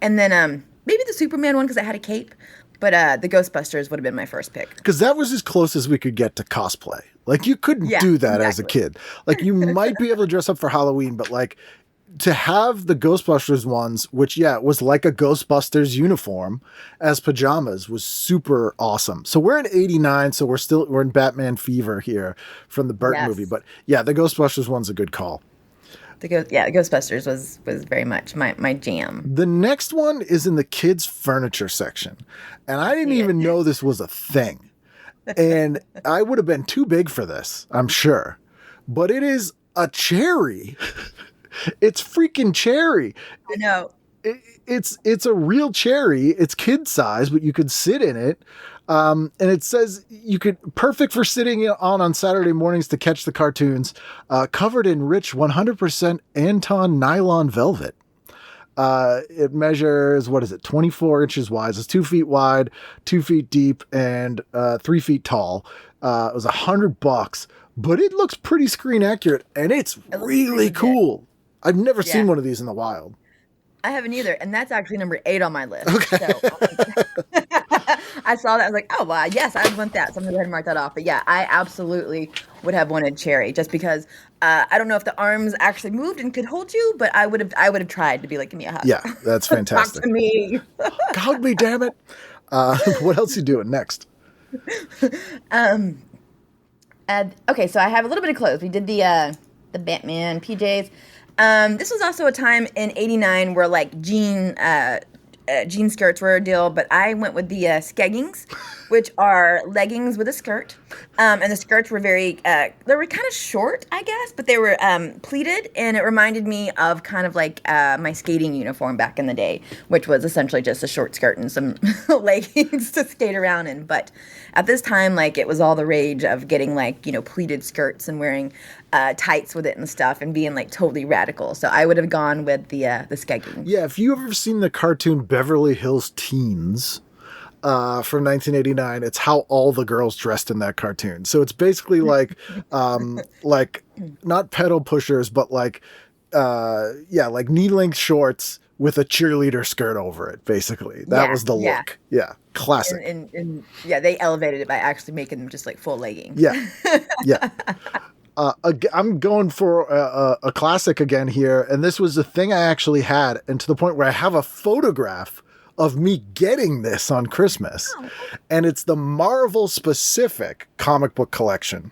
And then maybe the Superman one because I had a cape, but the Ghostbusters would have been my first pick because that was as close as we could get to cosplay. Like you couldn't do that as a kid. Like you might be able to dress up for Halloween, but like to have the Ghostbusters ones, which was like a Ghostbusters uniform as pajamas, was super awesome. So we're in 89, so we're in Batman fever here from the Burton movie. But yeah, the Ghostbusters one's a good call. The Ghostbusters was very much my jam. The next one is in the kids' furniture section, and I didn't even know this was a thing. And I would have been too big for this, I'm sure. But it is a cherry. It's freaking cherry. I know. It's a real cherry. It's kid size, but you could sit in it. And it says perfect for sitting on Saturday mornings to catch the cartoons, covered in rich 100% Anton nylon velvet. It measures, 24 inches wide. It's 2 feet wide, 2 feet deep, and 3 feet tall. It was $100, but it looks pretty screen accurate, and it's really cool. I've never seen one of these in the wild. I haven't either, and that's actually number 8 on my list. Okay. So, I saw that. I was like, oh, wow, yes, I want that. So I'm going to go ahead and mark that off. But yeah, I absolutely would have wanted cherry just because I don't know if the arms actually moved and could hold you, but I would have tried to be like, give me a hug. Yeah, that's fantastic. Talk to me. Hug me, damn it. What else you doing next? Okay, so I have a little bit of clothes. We did the Batman PJs. This was also a time in '89 where like jean jean skirts were a deal, but I went with the skeggings, which are leggings with a skirt. And the skirts were they were kind of short, I guess, but they were pleated, and it reminded me of kind of like my skating uniform back in the day, which was essentially just a short skirt and some leggings to skate around in. But at this time, like, it was all the rage of getting, like, pleated skirts and wearing tights with it and stuff and being, like, totally radical. So I would have gone with the skeggings. Yeah, if you've ever seen the cartoon Beverly Hills Teens from 1989, it's how all the girls dressed in that cartoon. So it's basically like not pedal pushers, but like knee-length shorts with a cheerleader skirt over it, basically. That was the look. Yeah, classic. And yeah, they elevated it by actually making them just like full leggings. Yeah, yeah. I'm going for a classic again here, and this was the thing I actually had, and to the point where I have a photograph of me getting this on Christmas, and it's the Marvel-specific comic book collection.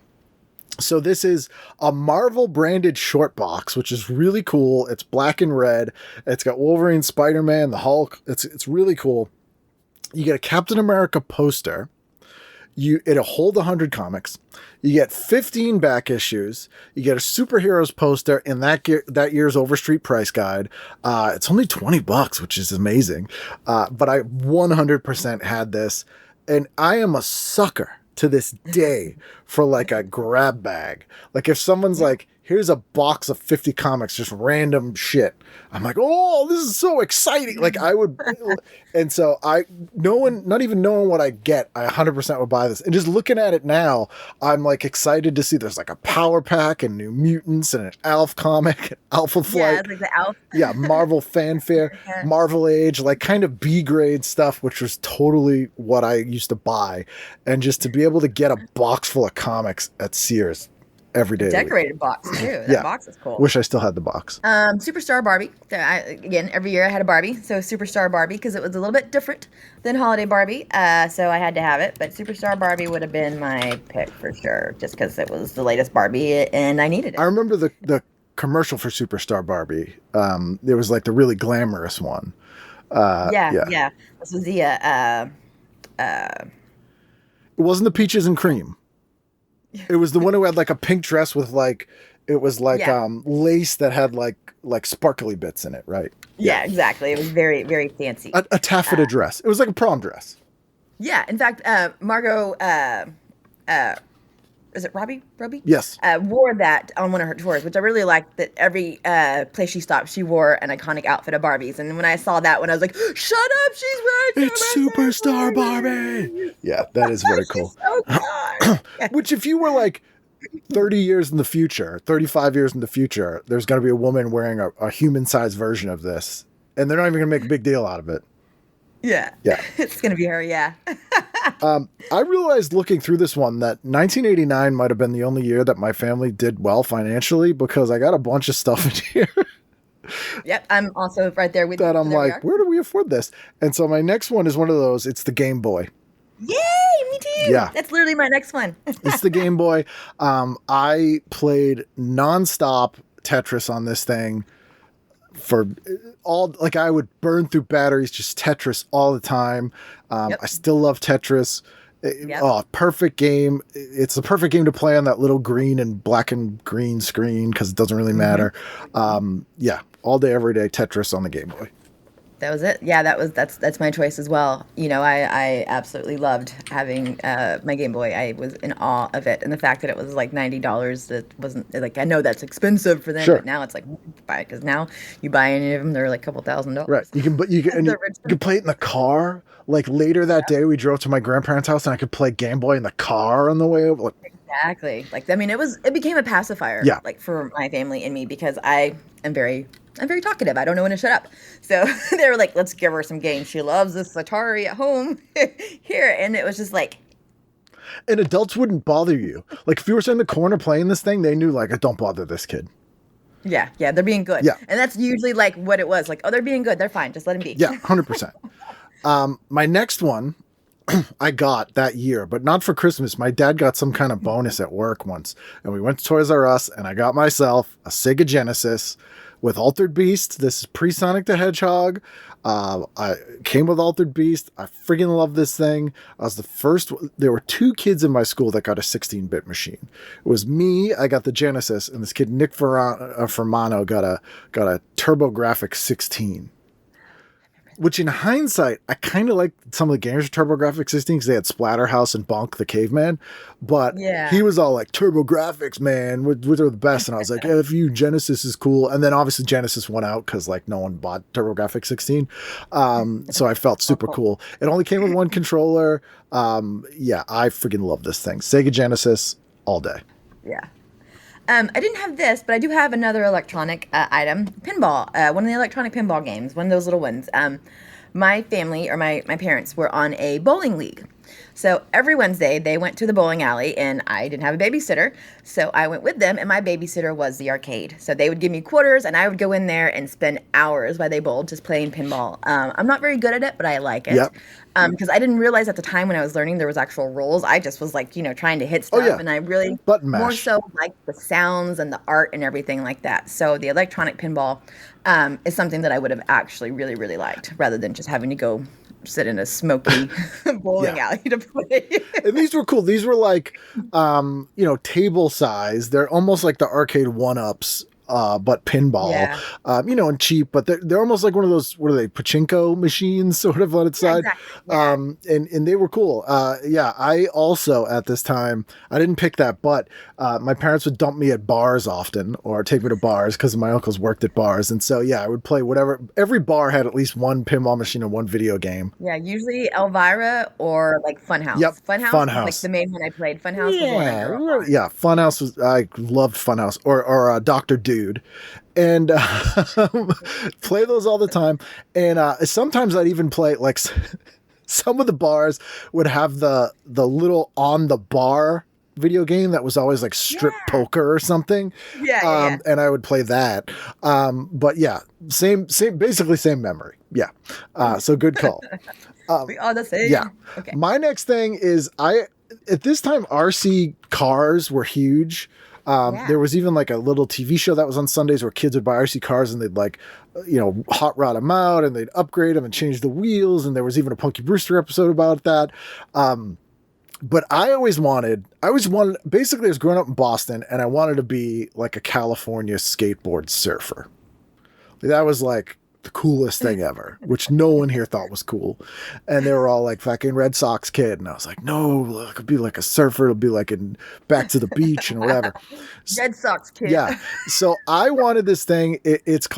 So this is a Marvel branded short box, which is really cool. It's black and red. It's got Wolverine, Spider-Man, the Hulk. It's really cool. You get a Captain America poster. It'll hold 100 comics. You get 15 back issues. You get a superheroes poster in that year's Overstreet price guide. It's only $20, which is amazing. But I 100% had this, and I am a sucker to this day for like a grab bag. Like if someone's like, here's a box of 50 comics, just random shit, I'm like, oh, this is so exciting. Like I would, and so not even knowing what I get, I 100% would buy this. And just looking at it now, I'm like excited to see there's like a Power Pack and New Mutants and an Alf comic, Alpha Flight. Yeah, like the Alf. Yeah, Marvel Fanfare, Marvel Age, like kind of B-grade stuff, which was totally what I used to buy. And just to be able to get a box full of comics at Sears every day. Decorated box too. That box is cool. Wish I still had the box. Superstar Barbie. Again, every year I had a Barbie. So Superstar Barbie, because it was a little bit different than Holiday Barbie. So I had to have it. But Superstar Barbie would have been my pick for sure, just because it was the latest Barbie and I needed it. I remember the commercial for Superstar Barbie. There was like the really glamorous one. Yeah. This was the it wasn't the peaches and cream. It was the one who had like a pink dress with like, it was like lace that had like sparkly bits in it, right? Yeah, exactly. It was very, very fancy. A taffeta dress. It was like a prom dress. Yeah. In fact, Margot, is it Robbie? Yes. Wore that on one of her tours, which I really liked, that every place she stopped, she wore an iconic outfit of Barbie's. And when I saw that one, I was like, shut up, she's wearing It's Superstar Barbie. Yeah, that is very cool. So good. Which if you were like 30 years in the future, 35 years in the future, there's going to be a woman wearing a human-sized version of this, and they're not even going to make a big deal out of it. Yeah. It's going to be her, yeah. I realized looking through this one that 1989 might have been the only year that my family did well financially, because I got a bunch of stuff in here. Yep, I'm also right there with you. That I'm like, where do we afford this? And so my next one is one of those. It's the Game Boy. Yay, me too. Yeah. That's literally my next one. It's the Game Boy. I played nonstop Tetris on this thing for I would burn through batteries, just Tetris all the time. I still love Tetris. Perfect game. It's the perfect game to play on that little green and black and green screen, because it doesn't really matter. All day, every day, Tetris on the Game Boy. That was it. Yeah, that's my choice as well. I absolutely loved having my Game Boy. I was in awe of it, and the fact that it was like $90. That wasn't like, I know that's expensive for them, but now it's like, buy it, because now you buy any of them, they're like a couple $1,000. Right. You can play it in the car. Like later that day, we drove to my grandparents' house, and I could play Game Boy in the car on the way over. Exactly. Like, I mean, it became a pacifier. Yeah. Like for my family and me, because I'm very talkative. I don't know when to shut up. So they were like, let's give her some games. She loves this Atari at home here. And it was just like. And adults wouldn't bother you. Like if you were sitting in the corner playing this thing, they knew like, don't bother this kid. Yeah. They're being good. Yeah. And that's usually like what it was. Like, oh, they're being good. They're fine. Just let them be. Yeah, 100%. My next one I got that year, but not for Christmas. My dad got some kind of bonus at work once, and we went to Toys R Us, and I got myself a Sega Genesis with Altered Beast. This is pre-Sonic the Hedgehog. I came with Altered Beast. I freaking love this thing. I was the first. There were 2 kids in my school that got a 16-bit machine. It was me. I got the Genesis, and this kid Nick Fermano got a TurboGrafx 16. Which in hindsight, I kind of like some of the games of TurboGrafx 16 because they had Splatterhouse and Bonk the Caveman. But he was all like, TurboGrafx, man, which are the best. And I was like, F you, Genesis is cool. And then obviously Genesis went out because like no one bought TurboGrafx 16. So I felt super cool. It only came with 1 controller. Yeah, I freaking love this thing. Sega Genesis all day. Yeah. I didn't have this, but I do have another electronic item, pinball. One of the electronic pinball games, one of those little ones. My family, or my parents, were on a bowling league. So every Wednesday, they went to the bowling alley, and I didn't have a babysitter, so I went with them, and my babysitter was the arcade. So they would give me quarters, and I would go in there and spend hours while they bowled just playing pinball. I'm not very good at it, but I like it. Yep. Because I didn't realize at the time when I was learning there was actual rules. I just was like, trying to hit stuff, and I really Button mash. more so like the sounds and the art and everything like that. So the electronic pinball is something that I would have actually really, really liked, rather than just having to go sit in a smoky bowling alley to play. And these were cool. These were like, table size. They're almost like the arcade 1-ups. But pinball, and cheap, but they're almost like one of those, what are they, pachinko machines sort of on its side. Exactly. And they were cool. I also at this time, I didn't pick that, but my parents would dump me at bars often or take me to bars because my uncles worked at bars. And so, I would play whatever. Every bar had at least 1 pinball machine and 1 video game. Yeah, usually Elvira or like Funhouse. Yep. Funhouse was like the main one I played. Funhouse was the one I grew up on. Yeah, Funhouse was, I loved Funhouse or Dr. Dude. And play those all the time. And sometimes I'd even play like some of the bars would have the little on the bar video game that was always like strip poker or something. And I would play that. But basically same memory. So good call. We are the same. Yeah. Okay. My next thing is at this time RC cars were huge. There was even like a little TV show that was on Sundays where kids would buy RC cars and they'd like, hot rod them out and they'd upgrade them and change the wheels. And there was even a Punky Brewster episode about that. But I always wanted, basically I was growing up in Boston and I wanted to be like a California skateboard surfer. That was like the coolest thing ever, which no one here thought was cool. And they were all like fucking Red Sox kid. And I was like, no, I could be like a surfer. It'll be like in Back to the Beach and whatever. Red Sox kid. Yeah. So I wanted this thing. It's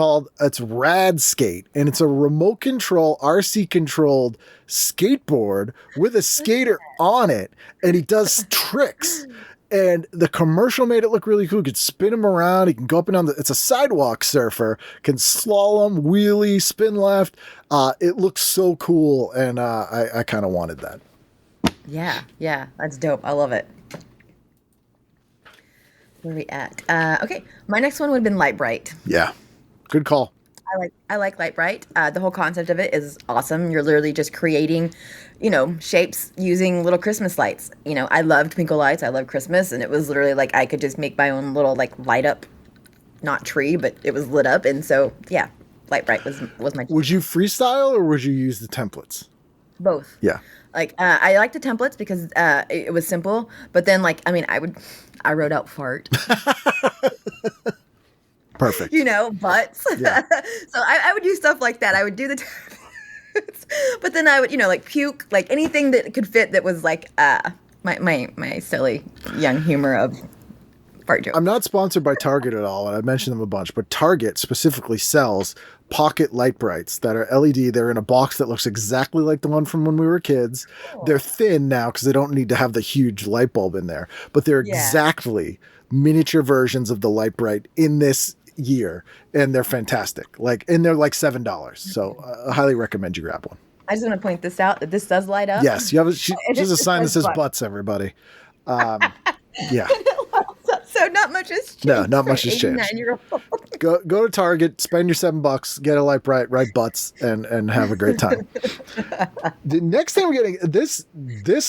Rad Skate, and it's a remote control, RC controlled skateboard with a skater on it. And he does tricks. And the commercial made it look really cool. You could spin him around. He can go up and down. It's a sidewalk surfer. Can slalom, wheelie, spin left. It looks so cool, and I kind of wanted that. Yeah, that's dope. I love it. Where are we at? Okay, my next one would have been Light Bright. Yeah, good call. I like Light Bright. The whole concept of it is awesome. You're literally just creating, shapes using little Christmas lights. I loved twinkle lights. I love Christmas, and it was literally like I could just make my own little like light up, not tree, but it was lit up. And so Light Bright was my. Would you freestyle or would you use the templates? Both. Yeah. Like I like the templates because it was simple, but then I wrote out fart. Perfect. Butts. Yeah. So I would do stuff like that. I would do the but then I would, like puke, like anything that could fit that was like my silly young humor of fart jokes. I'm not sponsored by Target at all, and I mentioned them a bunch, but Target specifically sells pocket light brights that are LED. They're in a box that looks exactly like the one from when we were kids. Oh. They're thin now because they don't need to have the huge light bulb in there, but they're exactly miniature versions of the light bright in this year, and they're fantastic. And they're like $7. So I highly recommend you grab one. I just want to point this out that this does light up. Yes, you have she's a sign that says butts, everybody. Yeah. So So not much has changed. No, not much has changed. 89-year-old. Go to Target, spend your $7, get a light bright, write butts, and have a great time. The next thing we're getting, this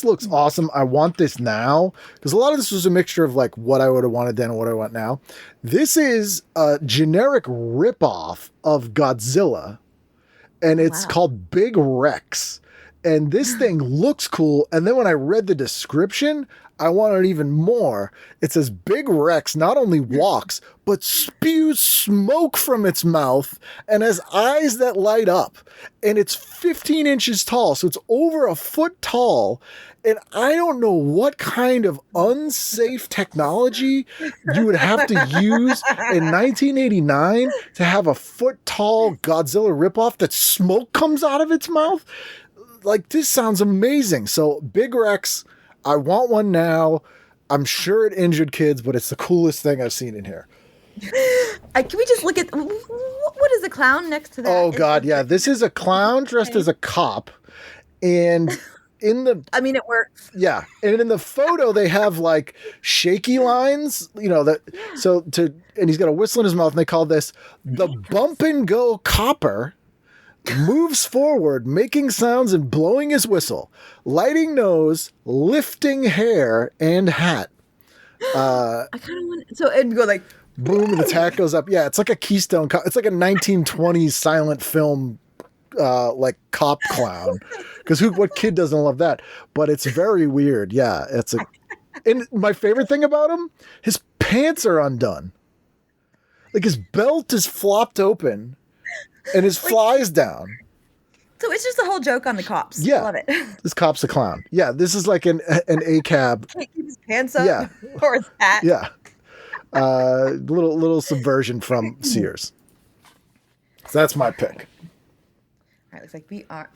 looks awesome. I want this now because a lot of this was a mixture of like what I would have wanted then and what I want now. This is a generic ripoff of Godzilla, and it's called Big Rex. And this thing looks cool. And then when I read the description, I wanted even more. It says Big Rex not only walks, but spews smoke from its mouth and has eyes that light up. And it's 15 inches tall. So it's over a foot tall. And I don't know what kind of unsafe technology you would have to use in 1989 to have a foot tall Godzilla ripoff that smoke comes out of its mouth. Like, this sounds amazing. So Big Rex, I want one now. I'm sure it injured kids, but it's the coolest thing I've seen in here. Can we just look at what is the clown next to that? Oh God, yeah. This is a clown dressed as a cop. And in the it works. yeah, and in the photo they have like shaky lines, and he's got a whistle in his mouth, and they call this the bump and go copper. Moves forward, making sounds and blowing his whistle, lighting nose, lifting hair and hat. I kind of want. So it'd go like boom, and the hat goes up. Yeah, it's like a Keystone. It's like a 1920s silent film, like cop clown. Because what kid doesn't love that? But it's very weird. Yeah, and my favorite thing about him, his pants are undone. Like his belt is flopped open. And his flies down. So it's just a whole joke on the cops. Yeah. I love it. This cop's a clown. Yeah, this is like an ACAB. Can't keep his pants up. Yeah. Or his hat. Yeah. Little subversion from Sears. So that's my pick. All right, looks like we are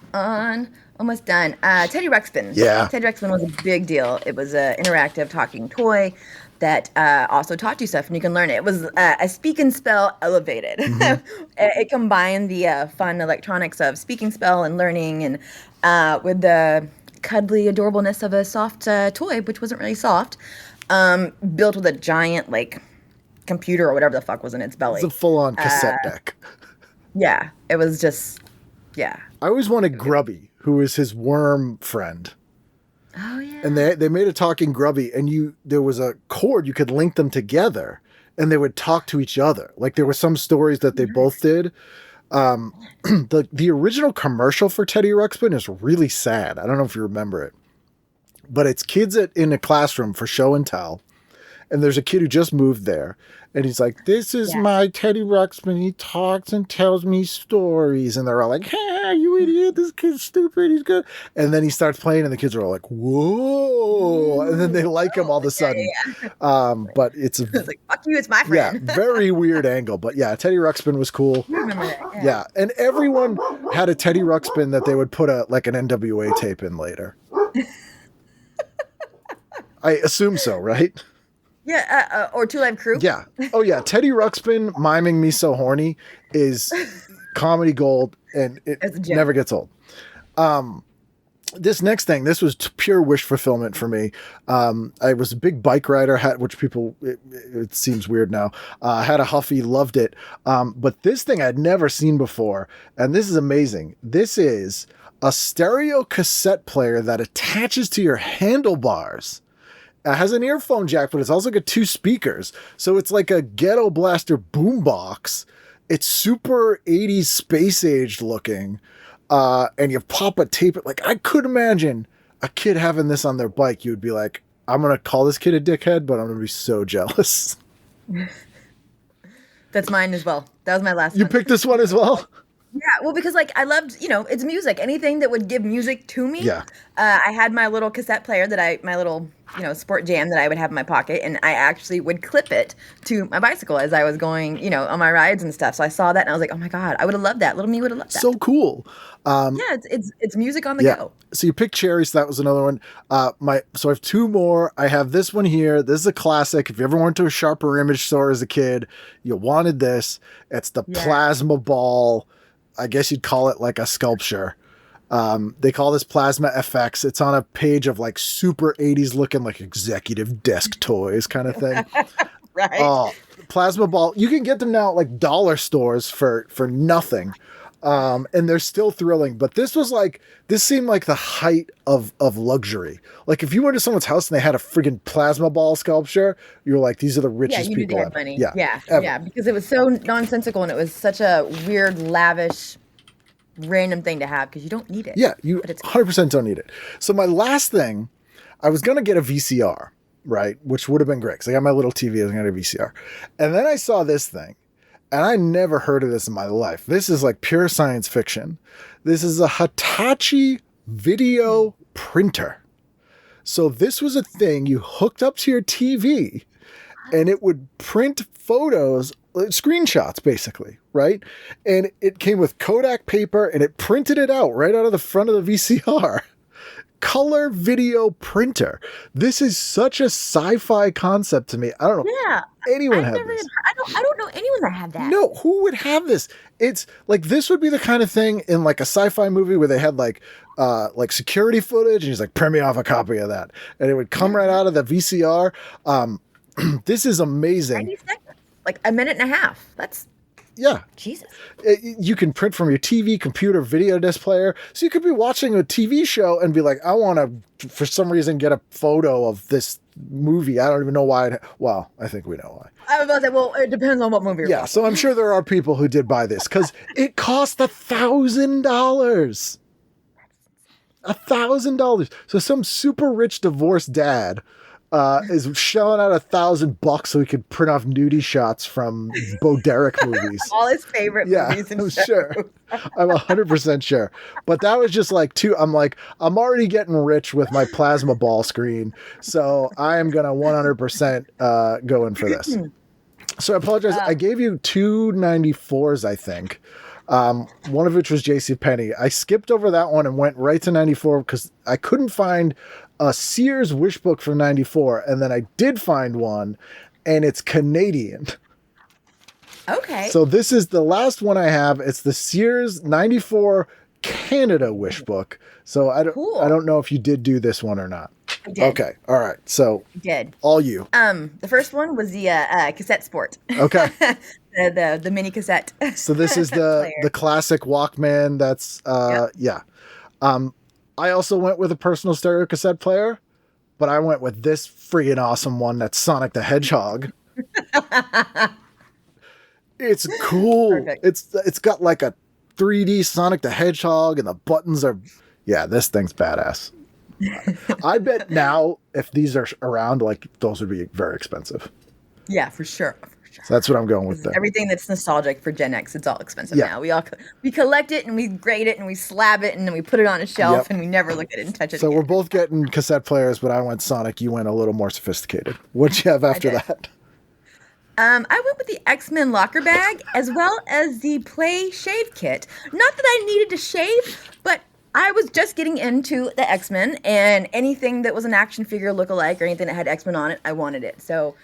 almost done. Teddy Ruxpin. Yeah. Teddy Ruxpin was a big deal. It was an interactive talking toy that also taught you stuff, and you can learn it. It was a speak and spell elevated. Mm-hmm. It combined the fun electronics of speaking spell and learning, and with the cuddly adorableness of a soft toy, which wasn't really soft, built with a giant like computer or whatever the fuck was in its belly. It's a full-on cassette deck. Yeah, it was just, yeah. I always wanted Grubby, who is his worm friend. Oh yeah. And they made a talking Grubby, and there was a cord you could link them together, and they would talk to each other. Like there were some stories that they both did. The original commercial for Teddy Ruxpin is really sad. I don't know if you remember it, but it's kids in a classroom for show and tell, and there's a kid who just moved there, and he's like, "This is my Teddy Ruxpin. He talks and tells me stories," and they're all like, "Hey, you idiot! This kid's stupid. He's good." And then he starts playing, and the kids are all like, "Whoa!" And then they like him all of a sudden. But it's like, "Fuck you, it's my friend." Yeah, very weird angle. But yeah, Teddy Ruxpin was cool. I remember that. Yeah, and everyone had a Teddy Ruxpin that they would put an NWA tape in later. I assume so, right? Yeah, or Two Live Crew. Yeah. Oh yeah, Teddy Ruxpin miming Me So Horny is comedy gold, and it never gets old. This next thing, this was pure wish fulfillment for me. I was a big bike rider, which people, it seems weird now, had a Huffy, loved it. But this thing I'd never seen before, and this is amazing. This is a stereo cassette player that attaches to your handlebars. It has an earphone jack, but it's also got 2 speakers. So it's like a ghetto blaster boombox. It's super 80s space aged looking. And you pop a tape. Like, I could imagine a kid having this on their bike. You would be like, I'm going to call this kid a dickhead, but I'm going to be so jealous. That's mine as well. That was my last one. You picked this one as well? Yeah, well, because like I loved, it's music. Anything that would give music to me. Yeah. I had my little cassette player my little, sport jam that I would have in my pocket, and I actually would clip it to my bicycle as I was going, on my rides and stuff. So I saw that and I was like, oh my God, I would have loved that. Little me would have loved that. So cool. Yeah, it's music on the go. So you picked Cherry, so that was another one. So I have 2 more. I have this one here. This is a classic. If you ever went to a Sharper Image store as a kid, you wanted this. It's the plasma ball. I guess you'd call it like a sculpture. They call this Plasma FX. It's on a page of like super 80s looking like executive desk toys kind of thing. Right. Oh, plasma ball. You can get them now at like dollar stores for nothing. And they're still thrilling. But this seemed like the height of luxury. Like if you went to someone's house and they had a friggin' plasma ball sculpture, you were like, these are the Yeah, richest you knew people they had ever. money. Yeah. Yeah, ever. yeah, because it was so nonsensical and it was such a weird, lavish, random thing to have because you don't need it. Yeah, you But it's 100% don't need it. So my last thing, I was going to get a VCR, right? Which would have been great because I got my little TV, I was going to get a VCR. And then I saw this thing, and I never heard of this in my life. This is like pure science fiction. This is a Hitachi video printer. So this was a thing you hooked up to your TV, and it would print photos, screenshots basically, right? And it came with Kodak paper and it printed it out right out of the front of the VCR. Color video printer. This is such a sci-fi concept to me. I don't know. Yeah. Anyone I've have never this? even heard, I don't know anyone that had that. No, who would have this? It's like this would be the kind of thing in like a sci-fi movie where they had like security footage and he's like, print me off a copy of that. And it would come right out of the VCR. This is amazing. 90 seconds. Like a minute and a half. That's Yeah. Jesus. You can print from your TV, computer, video disc player. So you could be watching a TV show and be like, I want to, for some reason, get a photo of this movie. I don't even know why. Well, I think we know why. I was about to say, well, it depends on what movie you're Yeah, watching. so I'm sure there are people who did buy this because it cost $1,000. $1,000. So some super rich divorced dad is shelling out $1,000 so he could print off nudie shots from Bo Derek movies. All his favorite Yeah, movies and I'm shows. sure. I'm 100% sure. But that was just like I'm already getting rich with my plasma ball screen. So I am going to 100% go in for this. So I apologize. I gave you 294s, I think. One of which was JCPenney. I skipped over that one and went right to 94 because I couldn't find a Sears Wishbook from 94. And then I did find one and it's Canadian. Okay. So this is the last one I have. It's the Sears 94 Canada Wishbook. So I don't know if you did do this one or not. I did. Okay. All right. So I did. all you. The first one was the cassette sport. Okay. the mini cassette. So this is the player. classic Walkman. That's yeah. I also went with a personal stereo cassette player, but I went with this friggin' awesome one. That's Sonic the Hedgehog. It's cool. Perfect. It's got like a 3D Sonic the Hedgehog, and the buttons are this thing's badass. I bet now if these are around, like those would be very expensive. Yeah, for sure. So that's what I'm going with there. Everything that's nostalgic for Gen X, it's all expensive Yeah. now. We collect it and we grade it and we slab it and then we put it on a shelf Yep. and we never look at it and touch it. So again. we're both getting cassette players, but I went Sonic. You went a little more sophisticated. What'd you have after did. that? I went with the X-Men locker bag as well as the Play Shave Kit. Not that I needed to shave, but I was just getting into the X-Men, and anything that was an action figure lookalike or anything that had X-Men on it, I wanted it. So,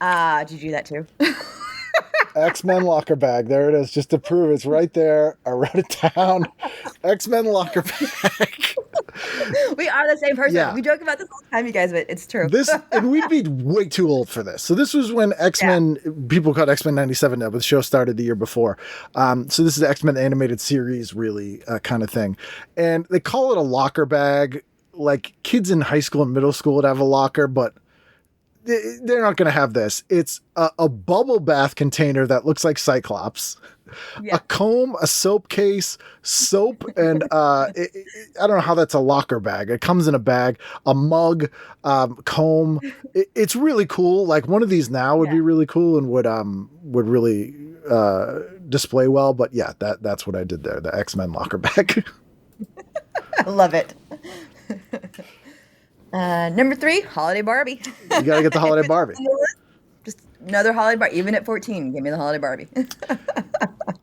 did you do that too? X-Men locker bag. There it is. Just to prove it's right there. I wrote it down. X-Men locker bag. We are the same person. Yeah. We joke about this all the time, you guys, but it's true. And we'd be way too old for this. So this was when X-Men, people called X-Men 97 now, but the show started the year before. So this is the X-Men animated series, really, kind of thing. And they call it a locker bag. Like kids in high school and middle school would have a locker, but they're not going to have this. It's a bubble bath container that looks like Cyclops. Yeah. A comb, a soap case, soap, and I don't know how that's a locker bag. It comes in a bag, a mug, comb. It's really cool. Like one of these now would be really cool and would really display well. But yeah, that's what I did there. The X-Men locker bag. I love it. Number 3, Holiday Barbie. You gotta get the holiday Barbie. Just another Holiday Barbie. Even at 14, give me the Holiday Barbie.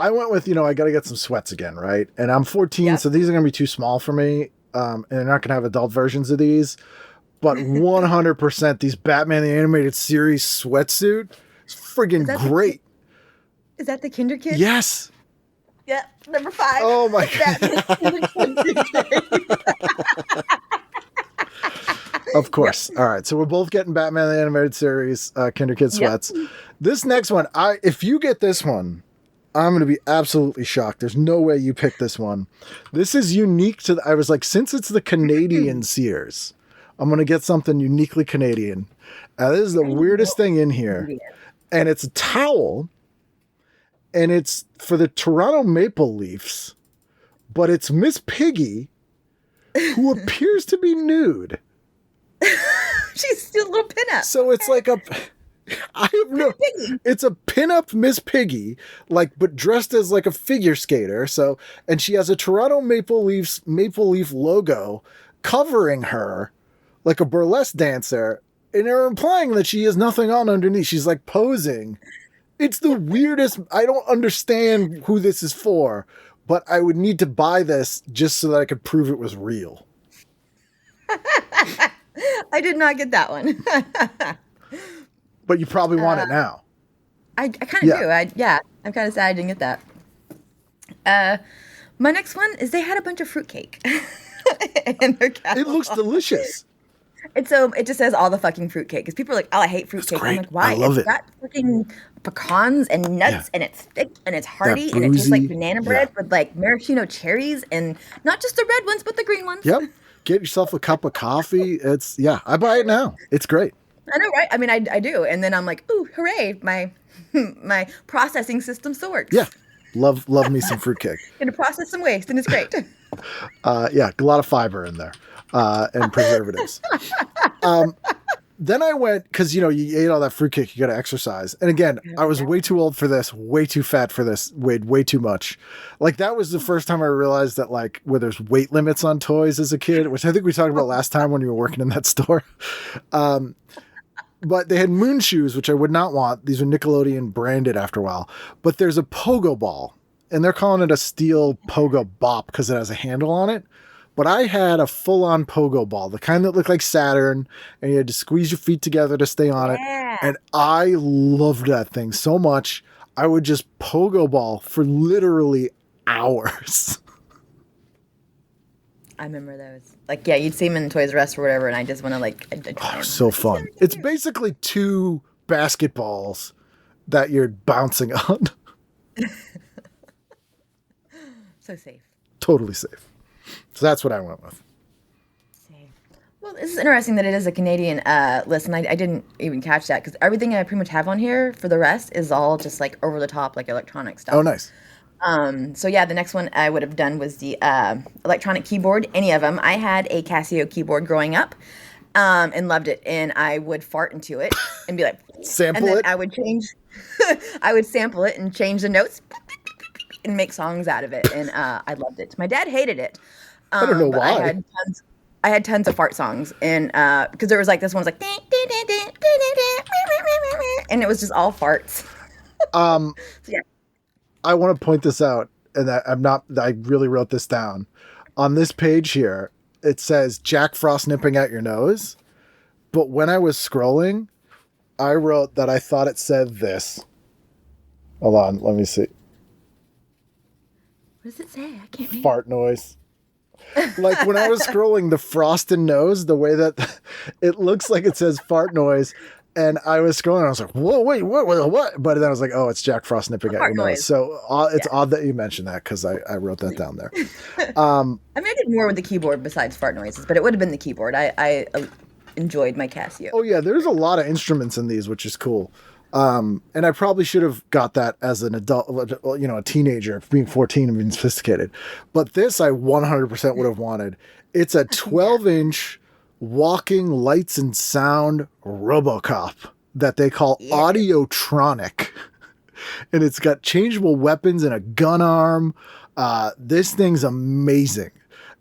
I went with, I got to get some sweats again, right? And I'm 14, so these are going to be too small for me. And they're not going to have adult versions of these. But 100% these Batman the Animated Series sweatsuit is friggin' great. Is that the Kinder Kid? Yes. Yeah, number 5. Oh my God. Of course. All right. So we're both getting Batman the Animated Series, Kinder Kid Sweats. This next one, if you get this one, I'm going to be absolutely shocked. There's no way you picked this one. This is unique to, I was like, since it's the Canadian Sears, I'm going to get something uniquely Canadian. This is the weirdest thing in here. And it's a towel. And it's for the Toronto Maple Leafs. But it's Miss Piggy, who appears to be nude. She's still a little pinup. So it's like it's a pinup Miss Piggy, but dressed as like a figure skater. So, and she has a Toronto Maple Leaf logo covering her like a burlesque dancer. And they're implying that she has nothing on underneath. She's like posing. It's the weirdest. I don't understand who this is for, but I would need to buy this just so that I could prove it was real. I did not get that one. But you probably want it now. I kind of do. I'm kind of sad I didn't get that. My next one is they had a bunch of fruitcake in their catalog. It looks delicious. And so it just says all the fucking fruitcake. Because people are like, oh, I hate fruitcake. I'm like, why? I love it's got fucking pecans and nuts and it's thick and it's hearty and it tastes like banana bread with like maraschino cherries and not just the red ones, but the green ones. Yep. Get yourself a cup of coffee. I buy it now. It's great. I know, right? I mean, I do. And then I'm like, ooh, hooray. My processing system still works. Yeah. Love me some fruitcake. Gonna process some waste and it's great. A lot of fiber in there. And preservatives. Then I went, because, you ate all that fruitcake, you got to exercise. And again, I was way too old for this, way too fat for this, weighed way too much. Like, that was the first time I realized that, like, where there's weight limits on toys as a kid, which I think we talked about last time when you were working in that store. But they had moon shoes, which I would not want. These were Nickelodeon branded after a while. But there's a pogo ball, and they're calling it a steel pogo bop because it has a handle on it. But I had a full-on pogo ball, the kind that looked like Saturn, and you had to squeeze your feet together to stay on it. And I loved that thing so much, I would just pogo ball for literally hours. I remember those. Like, yeah, you'd see them in Toys R Us or whatever, and I just want to, like... So fun. It's basically 2 basketballs that you're bouncing on. So safe. Totally safe. So that's what I went with. Well, this is interesting that it is a Canadian list, and I didn't even catch that because everything I pretty much have on here for the rest is all just like over the top, like electronic stuff. Oh, nice. So yeah, the next one I would have done was the electronic keyboard, any of them. I had a Casio keyboard growing up and loved it, and I would fart into it and be like, sample and then it. I would sample it and change the notes and make songs out of it, and I loved it. My dad hated it. I don't know why. I had tons of fart songs, and because there was like this one was like, and it was just all farts. So, yeah. I want to point this out, and I really wrote this down. On this page here, it says Jack Frost nipping at your nose, but when I was scrolling, I wrote that I thought it said this. Hold on, let me see. What does it say? I can't read. Fart noise. Like when I was scrolling the Frost and nose, the way that it looks like it says fart noise, and I was scrolling, and I was like, "Whoa, wait, what?" But then I was like, "Oh, it's Jack Frost nipping at your nose." So it's odd that you mentioned that because I wrote that down there. I mean, I did more with the keyboard besides fart noises, but it would have been the keyboard. I enjoyed my Casio. Oh yeah, there's a lot of instruments in these, which is cool. And I probably should have got that as an adult, a teenager, being 14 and being sophisticated. But this I 100% would have wanted. It's a 12-inch walking lights and sound RoboCop that they call Audiotronic. And it's got changeable weapons and a gun arm. This thing's amazing.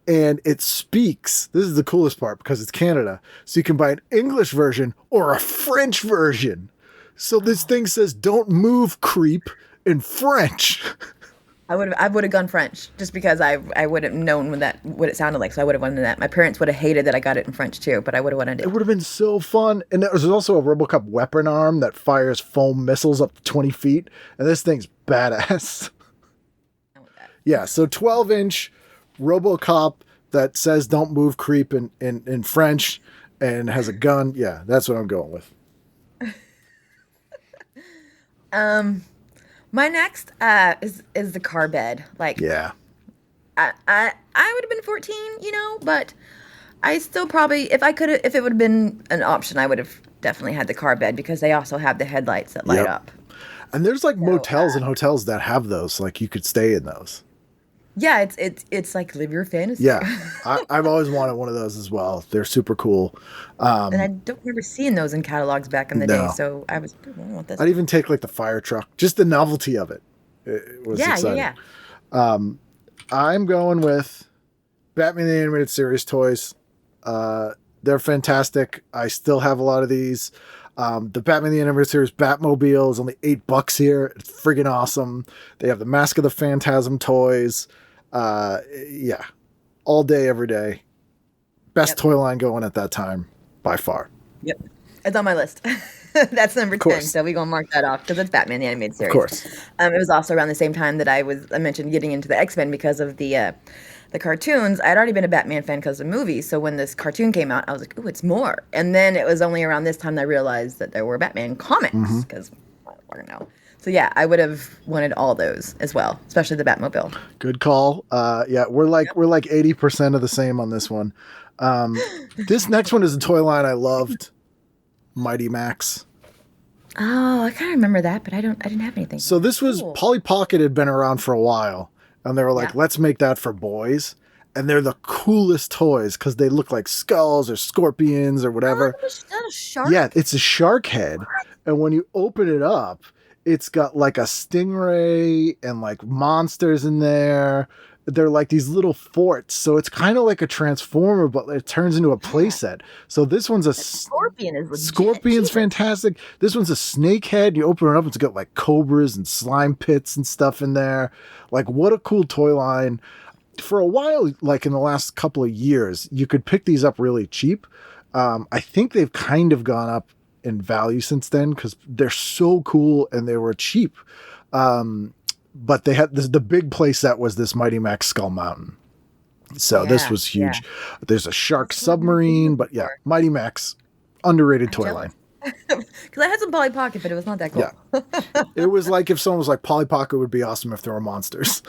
And it speaks. This is the coolest part because it's Canada. So you can buy an English version or a French version. So this thing says, "Don't move, creep," in French. I would have gone French just because I would have known what it sounded like. So I would have wanted that. My parents would have hated that I got it in French too, but I would have wanted it. It would have been so fun. And there's also a RoboCop weapon arm that fires foam missiles up to 20 feet. And this thing's badass. I want that. Yeah, so 12-inch RoboCop that says "Don't move, creep" in French. and has a gun. Yeah, that's what I'm going with. My next is the car bed. Like, Yeah. I would have been 14, but I still probably, if it would have been an option, I would have definitely had the car bed because they also have the headlights that light Yep. up. And there's like motels and hotels that have those. Like you could stay in those. Yeah, it's like live your fantasy. Yeah. I've always wanted one of those as well. They're super cool. And I don't remember seeing those in catalogs back in the day, No. so I was, I don't know what this. I'd even take like the fire truck. Just the novelty of it. It was exciting. Yeah. I'm going with Batman the Animated Series toys. They're fantastic. I still have a lot of these. The Batman the Animated Series Batmobile is only $8 here. It's friggin' awesome. They have the Mask of the Phantasm toys. Yeah, all day, every day. Best toy line going at that time by far. Yep, it's on my list. That's number 10, course. so we're gonna mark that off because it's Batman the Animated Series. Of course. It was also around the same time that I mentioned getting into the X-Men because of the cartoons. I'd already been a Batman fan because of the movies, so when this cartoon came out, I was like, "Ooh, it's more!" And then it was only around this time that I realized that there were Batman comics because I don't know. So yeah, I would have wanted all those as well, especially the Batmobile. Good call. Yeah, we're like 80% of the same on this one. This next one is a toy line I loved. Mighty Max. Oh, I kind of remember that, but I didn't have anything. So this was Cool. Polly Pocket had been around for a while, and they were like, Yeah. let's make that for boys. And they're the coolest toys because they look like skulls or scorpions or whatever. Oh, is that a shark? Yeah, it's a shark head. And when you open it up, it's got like a stingray and like monsters in there. They're like these little forts. So it's kind of like a transformer, but it turns into a playset. So this one's a Scorpion is legit. Scorpion's Jesus. fantastic. This one's a snake head. You open it up, it's got like cobras and slime pits and stuff in there. Like, what a cool toy line. For a while, like in the last couple of years, you could pick these up really cheap. I think they've kind of gone up in value since then because they're so cool and they were cheap. But they had the big play set was this Mighty Max Skull Mountain. So this Yeah, was huge. yeah. There's a shark submarine, but yeah, Mighty Max, underrated toy line. Because I had some Polly Pocket, but it was not that cool. Yeah. It was like if someone was like, Polly Pocket would be awesome if there were monsters.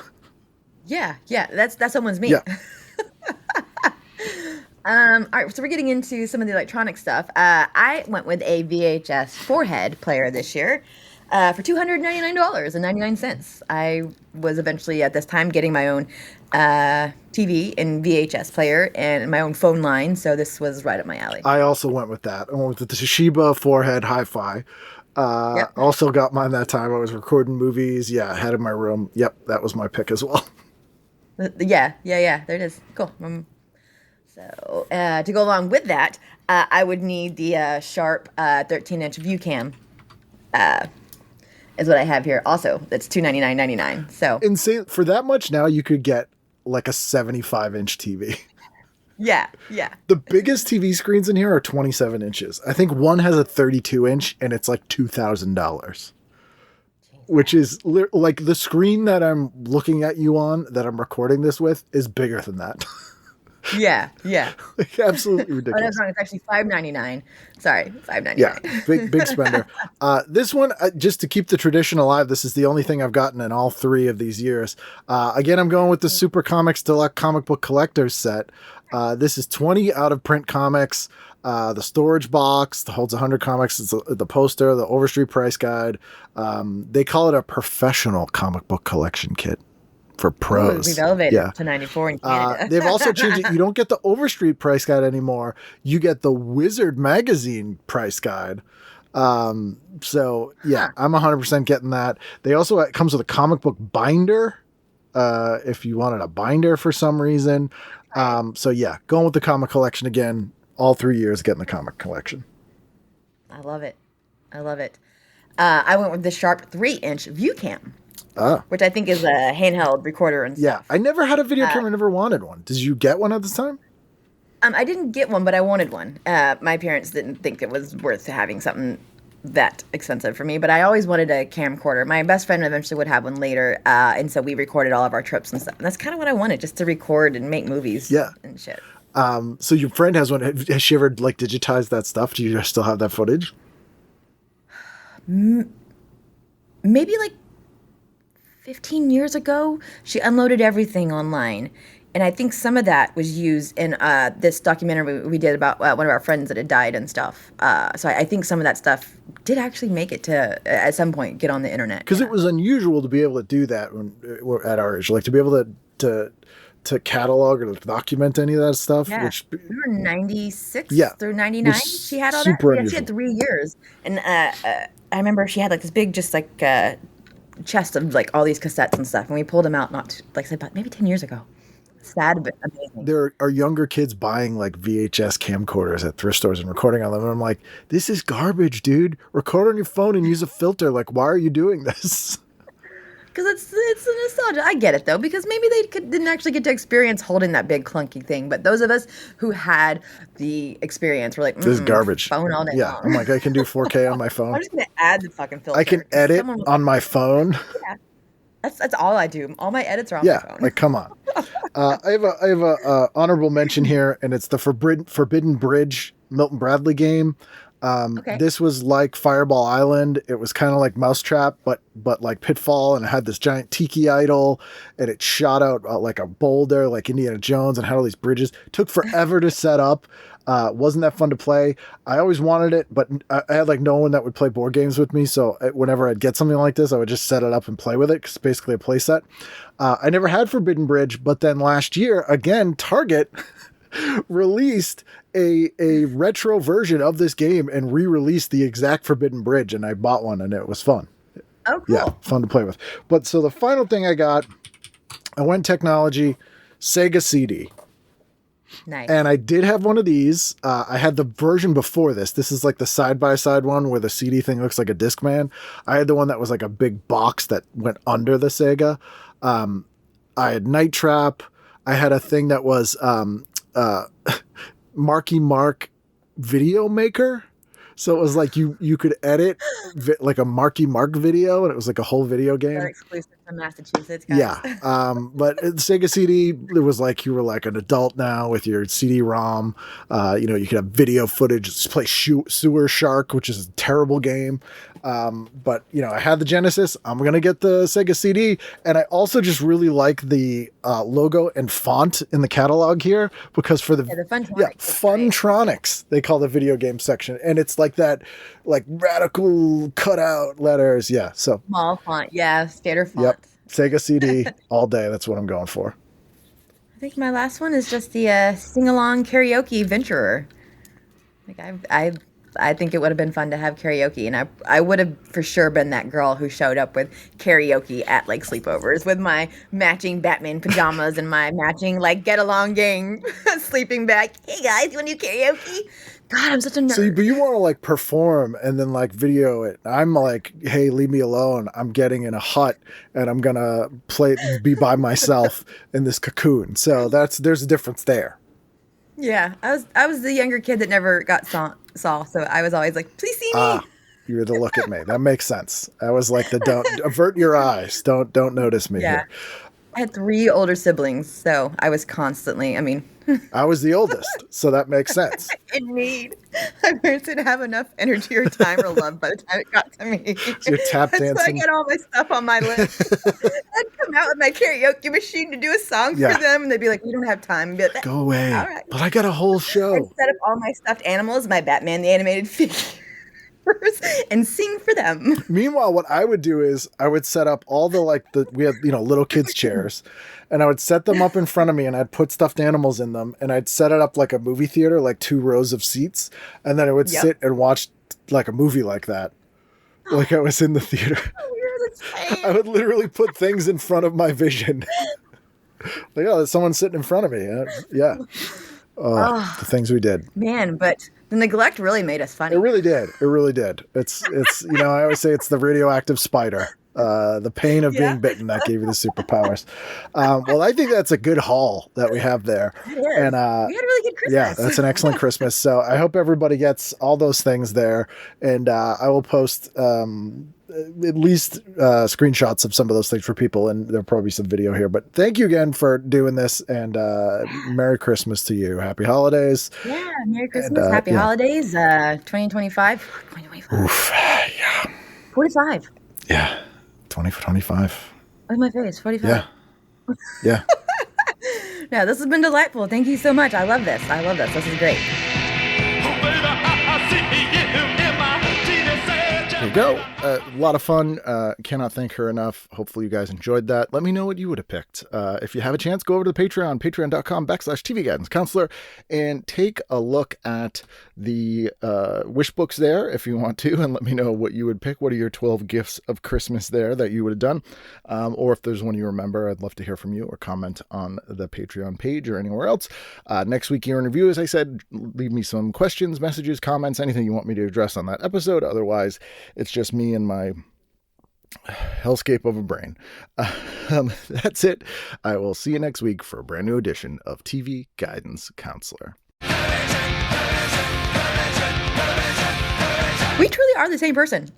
Yeah, that's someone's me. Yeah. All right, so we're getting into some of the electronic stuff. I went with a VHS four-head player this year for $299.99. I was eventually at this time getting my own TV and VHS player and my own phone line, so this was right up my alley. I also went with that. I went with the Toshiba four-head hi-fi. Yep. Also got mine that time. I was recording movies. Yeah, I had it in my room. Yep, that was my pick as well. Yeah, there it is. Cool. So to go along with that, I would need the Sharp 13-inch view cam. Is what I have here. Also, that's $299.99. So Insane. For that much now, you could get like a 75-inch TV. yeah. The biggest TV screens in here are 27 inches. I think one has a 32-inch, and it's like $2,000. Which is like the screen that I'm looking at you on, that I'm recording this with, is bigger than that. Yeah. Like, absolutely Oh, ridiculous. that's wrong. It's actually $599. Sorry, $599. Yeah, big spender. This one, just to keep the tradition alive, this is the only thing I've gotten in all 3 of these years. Again, I'm going with the Super Comics Deluxe Comic Book Collector's set. This is 20 out-of-print comics. The storage box that holds 100 comics. It's the poster, the Overstreet price guide. They call it a professional comic book collection kit for pros. We've elevated Yeah. to 94 in Canada. They've also changed it. You don't get the Overstreet price guide anymore. You get the Wizard magazine price guide. So yeah, I'm 100% getting that. They also, it comes with a comic book binder. If you wanted a binder for some reason. So yeah, going with the comic collection again, all 3 years getting the comic collection. I love it. I went with the Sharp 3-inch view cam, which I think is a handheld recorder and stuff. Yeah, I never had a video camera, never wanted one. Did you get one at this time? I didn't get one, but I wanted one. My parents didn't think it was worth having something that expensive for me, but I always wanted a camcorder. My best friend eventually would have one later, and so we recorded all of our trips and stuff. And that's kind of what I wanted, just to record and make movies Yeah. and shit. So your friend has one. Has she ever like digitized that stuff? Do you still have that footage? Maybe like 15 years ago, she unloaded everything online. And I think some of that was used in this documentary we did about one of our friends that had died and stuff. So I think some of that stuff did actually make it to, at some point, get on the internet. Because it was unusual to be able to do that when at our age, like to be able to catalog or document any of that stuff. Yeah, Which we were 96 Yeah, through 99. was She had all super that. Yeah, she had 3 years. And I remember she had like this big, just like chest of like all these cassettes and stuff. And we pulled them out, like I said, about maybe 10 years ago. Sad, but amazing. there are younger kids buying like VHS camcorders at thrift stores and recording on them. And I'm like, this is garbage, dude. Record on your phone and use a filter. Like, why are you doing this? Because it's a nostalgia. I get it though, because maybe they didn't actually get to experience holding that big clunky thing. But those of us who had the experience were like, This is garbage. phone all day Yeah, long. I'm like, I can do 4K on my phone. I'm just gonna add the fucking filter. I can 'cause edit someone was on my phone. yeah, that's all I do. All my edits are on Yeah, my phone. like come on. I have a honorable mention here, and it's the Forbidden Bridge Milton Bradley game. Okay. This was like Fireball Island. It was kind of like Mousetrap, but like Pitfall, and it had this giant tiki idol, and it shot out like a boulder, like Indiana Jones, and had all these bridges. Took forever to set up. Wasn't that fun to play? I always wanted it, but I had like no one that would play board games with me. So whenever I'd get something like this, I would just set it up and play with it because it's basically a play set. I never had Forbidden Bridge, but then last year, again, Target released a retro version of this game and re-released the exact Forbidden Bridge, and I bought one, and it was fun. Oh, cool. Yeah, fun to play with. But so the final thing I got, I went technology, Sega CD. Nice. And I did have one of these. I had the version before this. This is like the side-by-side one where the CD thing looks like a Discman. I had the one that was like a big box that went under the Sega. I had Night Trap. I had a thing that was Marky Mark Video Maker. So it was like you could edit like a Marky Mark video, and it was like a whole video game. They're exclusive to Massachusetts, guys. Yeah. But Sega CD, it was like you were like an adult now with your CD-ROM. You could have video footage. Just play Sewer Shark, which is a terrible game. But I had the Genesis. I'm going to get the Sega CD. And I also just really like the logo and font in the catalog here, because for the Funtronics. Funtronics, they call the video game section. And it's like that, like radical cutout letters. Yeah. So Small font, yeah, standard font. yep. Sega CD all day. That's what I'm going for. I think my last one is just the sing-along karaoke venturer. Like I think it would have been fun to have karaoke, and I would have for sure been that girl who showed up with karaoke at like sleepovers with my matching Batman pajamas and my matching like get along gang sleeping bag. Hey guys, you want to do karaoke? God, I'm such a nerd. So, but you want to like perform and then like video it. I'm like, hey, leave me alone. I'm getting in a hut and I'm gonna be by myself in this cocoon. So there's a difference there. Yeah, I was the younger kid that never got saw, so I was always like, please see me. You're the look at me. That makes sense. I was like the don't avert your eyes. Don't notice me Yeah. here. I had 3 older siblings, so I was constantly, I was the oldest, so that makes sense. in need. My parents didn't have enough energy or time or love by the time it got to me. So you're tap So I dancing. get all my stuff on my list. I'd come out with my karaoke machine to do a song Yeah. for them, and they'd be like, we don't have time. And be like, Go away. All right. But I got a whole I'd show. set up all my stuffed animals, my Batman the animated figures, and sing for them. Meanwhile, what I would do is I would set up all we had, little kids chairs, and I would set them up in front of me, and I'd put stuffed animals in them, and I'd set it up like a movie theater, like 2 rows of seats. And then I would Yep. sit and watch like a movie like that. Like I was in the theater. Weird, it's I fine. would literally put things in front of my vision. Like, oh, there's someone sitting in front of me. Yeah. The things we did. Man, but the neglect really made us funny. It really did. It really did. It's I always say it's the radioactive spider. The pain of being bitten that gave you the superpowers. Well, I think that's a good haul that we have there. It is. And We had a really good Christmas. yeah, that's an excellent Christmas. So I hope everybody gets all those things there. And I will post at least screenshots of some of those things for people, and there'll probably be some video here. But thank you again for doing this, and Merry Christmas to you. Happy holidays. Yeah, Merry Christmas, Happy Holidays, 2025. 2025. Oof, yeah. 45. Yeah. 2025. Look at my face, 45. Yeah. Yeah. No, this has been delightful. Thank you so much. I love this. This is great. There you go. A lot of fun. Cannot thank her enough. Hopefully you guys enjoyed that. Let me know what you would have picked. If you have a chance, go over to the Patreon, patreon.com/TV Guidance Counselor, and take a look at the wish books there if you want to, and let me know what you would pick. What are your 12 gifts of Christmas there that you would have done? Or if there's one you remember, I'd love to hear from you, or comment on the Patreon page or anywhere else. Next week, year in review, as I said, leave me some questions, messages, comments, anything you want me to address on that episode. Otherwise, it's just me and my hellscape of a brain. That's it. I will see you next week for a brand new edition of TV Guidance Counselor. We truly are the same person.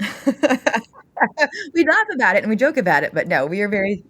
We laugh about it and we joke about it, but no, we are very